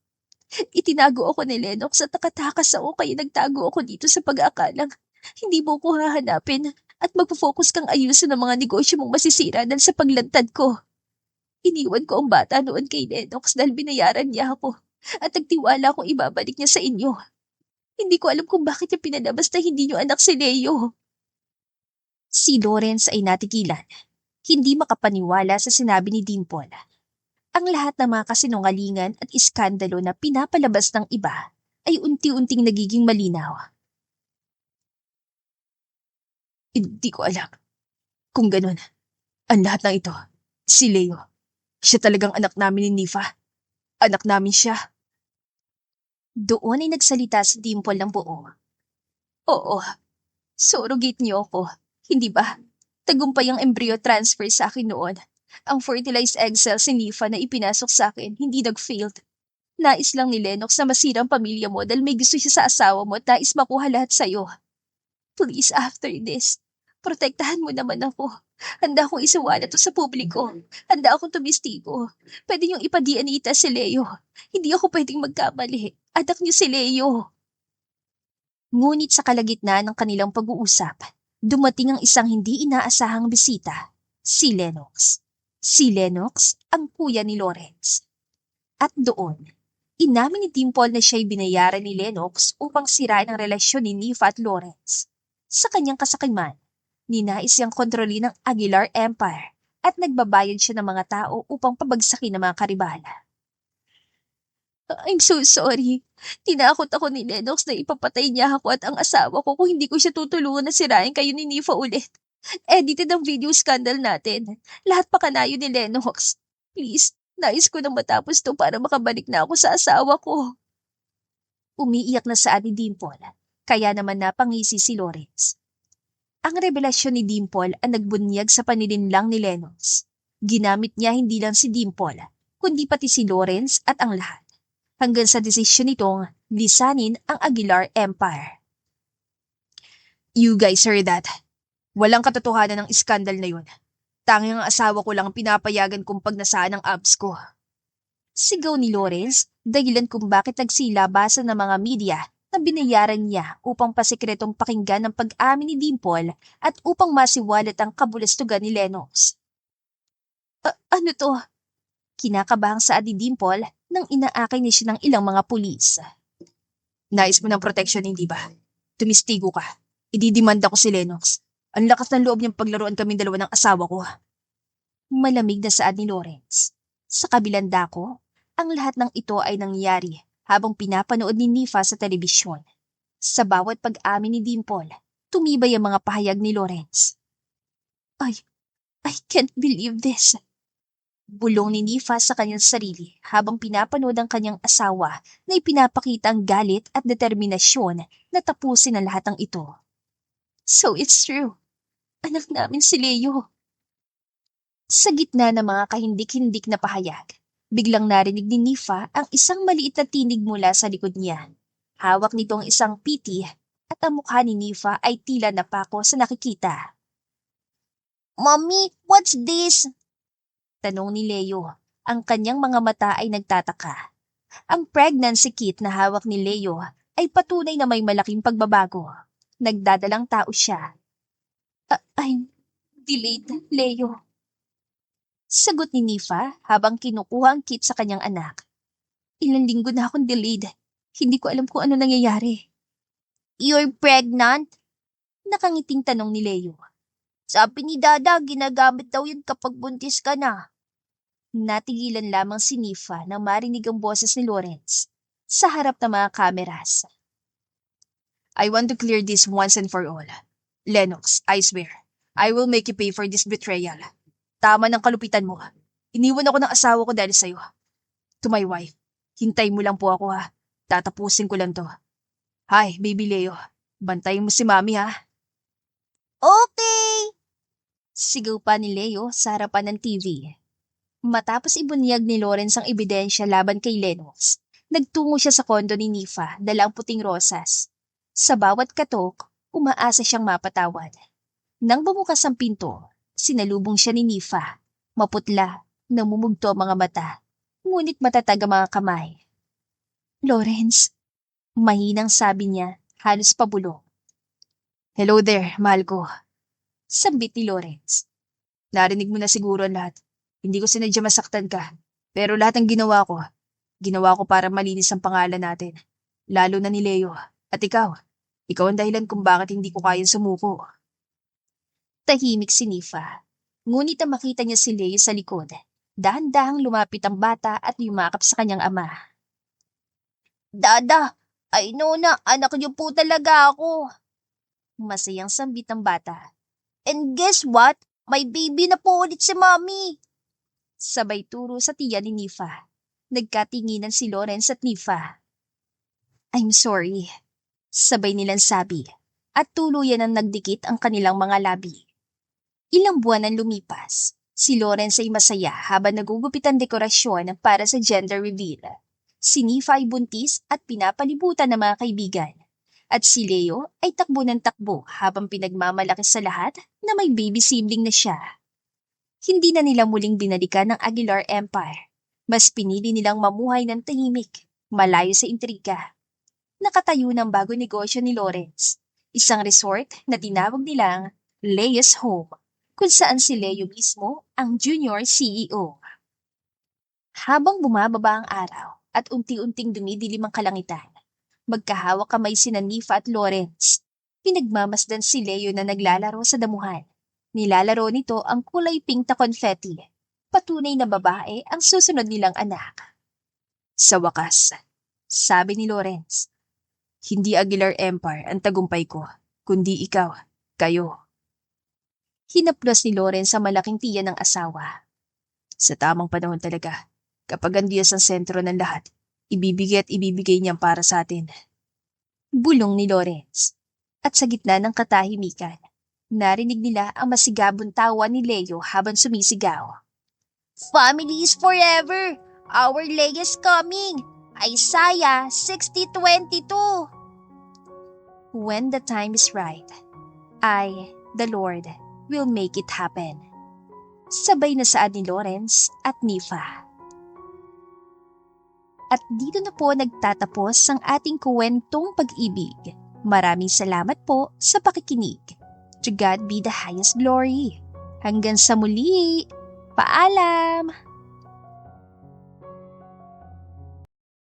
Itinago ako ni Lennox at nakatakas ako kaya nagtago ako dito sa pag-aakalang hindi mo ko hahanapin at magpo-focus kang ayusin ang mga negosyo mong masisira dahil sa paglantad ko. Iniwan ko ang bata noon kay Lennox dahil binayaran niya ako at nagtiwala akong ibabalik niya sa inyo. Hindi ko alam kung bakit niya pinalabas na hindi niyo anak si Leo. Si Lawrence ay natigilan. Hindi makapaniwala sa sinabi ni Dimple. Ang lahat ng mga kasinungalingan at iskandalo na pinapalabas ng iba ay unti-unting nagiging malinaw. Hindi ko alam. Kung ganun, ang lahat ng ito, si Leo. Siya talagang anak namin ni Nifa. Anak namin siya. Doon ay nagsalita si Dimple ng buo. Oo, surrogate niyo ako. Hindi ba? Tagumpay ang embryo transfer sa akin noon. Ang fertilized egg cells ni Nifa na ipinasok sa akin, hindi nag-failed. Nais lang ni Lennox na masira ang pamilya mo dahil may gusto siya sa asawa mo at nais makuha lahat sa'yo. Please, after this, protektahan mo naman ako. Handa akong isawalat to sa publiko. Handa akong tumistigo. Pwede niyong ipa-DNA si Leo. Hindi ako pwedeng magkamali. Anak niyo si Leo. Ngunit sa kalagitnaan ng kanilang pag-uusap, dumating ang isang hindi inaasahang bisita, si Lennox. Si Lennox ang kuya ni Lawrence. At doon, inamin ni Dimple na siya'y binayaran ni Lennox upang sirain ang relasyon ni Nifa at Lawrence. Sa kanyang kasakiman, ninais siyang kontrolin ng Aguilar Empire at nagbabayad siya ng mga tao upang pabagsakin ng mga karibala. I'm so sorry. Tinakot ako ni Lennox na ipapatay niya ako at ang asawa ko kung hindi ko siya tutulungan na sirain kayo ni Nifa ulit. Edited ang video scandal natin. Lahat pa kanayo ni Lennox. Please, nais ko nang matapos to para makabalik na ako sa asawa ko. Umiiyak na sa ni Dimple, kaya naman napangisi si Lawrence. Ang revelasyon ni Dimple ang nagbunyag sa panininlang ni Lennox. Ginamit niya hindi lang si Dimple, kundi pati si Lawrence at ang lahat. Hanggang sa desisyon nitong lisanin ang Aguilar Empire. You guys heard that? Walang katotohanan ng iskandal na yun. Tanging ang asawa ko lang pinapayagan kong pagnasaan ang abs ko. Sigaw ni Lawrence Dahilan kung bakit nagsilabasan ng mga media na binayaran niya upang pasikretong pakinggan ang pag-amin ni Dimple at upang masiwalat ang kabulastugan ni Lennox. Ano to? Kinakabahang saad ni Dimple nang inaakay niya siya ng ilang mga pulis. Nais mo ng protection, hindi ba? Tumistigo ka. Ididimanda ko si Lennox. Ang lakas ng loob niyang paglaruan kaming dalawa ng asawa ko. Malamig na saad ni Lawrence. Sa kabilang dako, ang lahat ng ito ay nangyari habang pinapanood ni Nifa sa telebisyon. Sa bawat pag-amin ni Dimple, tumibay ang mga pahayag ni Lawrence. I can't believe this. Bulong ni Nifa sa kanyang sarili habang pinapanood ang kanyang asawa na ipinapakita ang galit at determinasyon na tapusin ang lahat ng ito. So it's true. Anak namin si Leo. Sa gitna ng mga kahindik-hindik na pahayag, biglang narinig ni Nifa ang isang maliit na tinig mula sa likod niya. Hawak nito ang isang piti at ang mukha ni Nifa ay tila napako sa nakikita. Mommy, what's this? Tanong ni Leo. Ang kanyang mga mata ay nagtataka. Ang pregnancy kit na hawak ni Leo ay patunay na may malaking pagbabago. Nagdadalang tao siya. I'm delayed, Leo. Sagot ni Nifa habang kinukuha ang kit sa kanyang anak. Ilang linggo na akong delayed. Hindi ko alam kung ano nangyayari. You're pregnant? Nakangiting tanong ni Leo. Sabi ni Dada, ginagamit daw yun kapag buntis ka na. Natigilan lamang si Nifa nang marinig ang boses ni Lawrence sa harap ng mga kameras. I want to clear this once and for all. Lennox, I swear, I will make you pay for this betrayal. Tama ng kalupitan mo. Iniwan ako ng asawa ko dahil sa'yo. To my wife, hintay mo lang po ako ha. Tatapusin ko lang to. Hi, baby Leo. Bantayin mo si mami ha. Okay! Sigaw pa ni Leo sa harapan ng TV. Matapos ibunyag ni Lawrence ang ebidensya laban kay Lennox, nagtungo siya sa kondo ni Nifa dala ang puting rosas. Sa bawat katok, umaasa siyang mapatawad. Nang bumukas ang pinto, sinalubong siya ni Nifa. Maputla, namumugto ang mga mata, ngunit matatag ang mga kamay. Lawrence, mahinang sabi niya, halos pabulong. Hello there, mahal ko. Sambit ni Lawrence. Narinig mo na siguro ang lahat. Hindi ko sinadya masaktan ka. Pero lahat ng ginawa ko para malinis ang pangalan natin. Lalo na ni Leo. At ikaw ang dahilan kung bakit hindi ko kayang sumuko. Tahimik si Nifa. Ngunit ang makita niya si Leo sa likod, dahan-dahang lumapit ang bata at yumakap sa kanyang ama. Dada, I know na anak niyo po talaga ako. Masayang sambit ng bata. And guess what? May baby na po ulit si Mommy. Sabay turo sa tiya ni Nifa. Nagkatinginan si Lawrence at Nifa. I'm sorry. Sabay nilang sabi. At tuluyan ang nagdikit ang kanilang mga labi. Ilang buwan ang lumipas. Si Lawrence ay masaya habang nagugupit ang dekorasyon para sa gender reveal. Si Nifa ay buntis at pinapalibutan ng mga kaibigan. At si Leo ay takbo ng takbo habang pinagmamalaki sa lahat na may baby sibling na siya. Hindi na nila muling binalikan ng Aguilar Empire. Mas pinili nilang mamuhay ng tahimik, malayo sa intriga. Nakatayo ng bago negosyo ni Lawrence, isang resort na tinawag nilang Leo's Home, kung saan si Leo mismo ang junior CEO. Habang bumababa ang araw at unti-unting dumidilim ang kalangitan, magkahawak kamay sina Nifa at Lawrence. Pinagmamasdan si Leo na naglalaro sa damuhan. Nilalaro nito ang kulay pink na confetti. Patunay na babae ang susunod nilang anak. Sa wakas, sabi ni Lawrence, hindi Aguilar Empire ang tagumpay ko, kundi ikaw, kayo. Hinaplos ni Lawrence sa malaking tiya ng asawa. Sa tamang panahon talaga, kapag ang Diyos ang sentro ng lahat, ibibigay at ibibigay niyang para sa atin. Bulong ni Lawrence. At sa gitna ng katahimikan, narinig nila ang masigabong tawa ni Leo habang sumisigaw. Family is forever! Our Leo is coming! Isaiah 60:22. When the time is right, I, the Lord, will make it happen. Sabay na saad ni Lawrence at Nifa. At dito na po nagtatapos ang ating kwentong pag-ibig. Maraming salamat po sa pakikinig. To God be the highest glory. Hanggang sa muli. Paalam!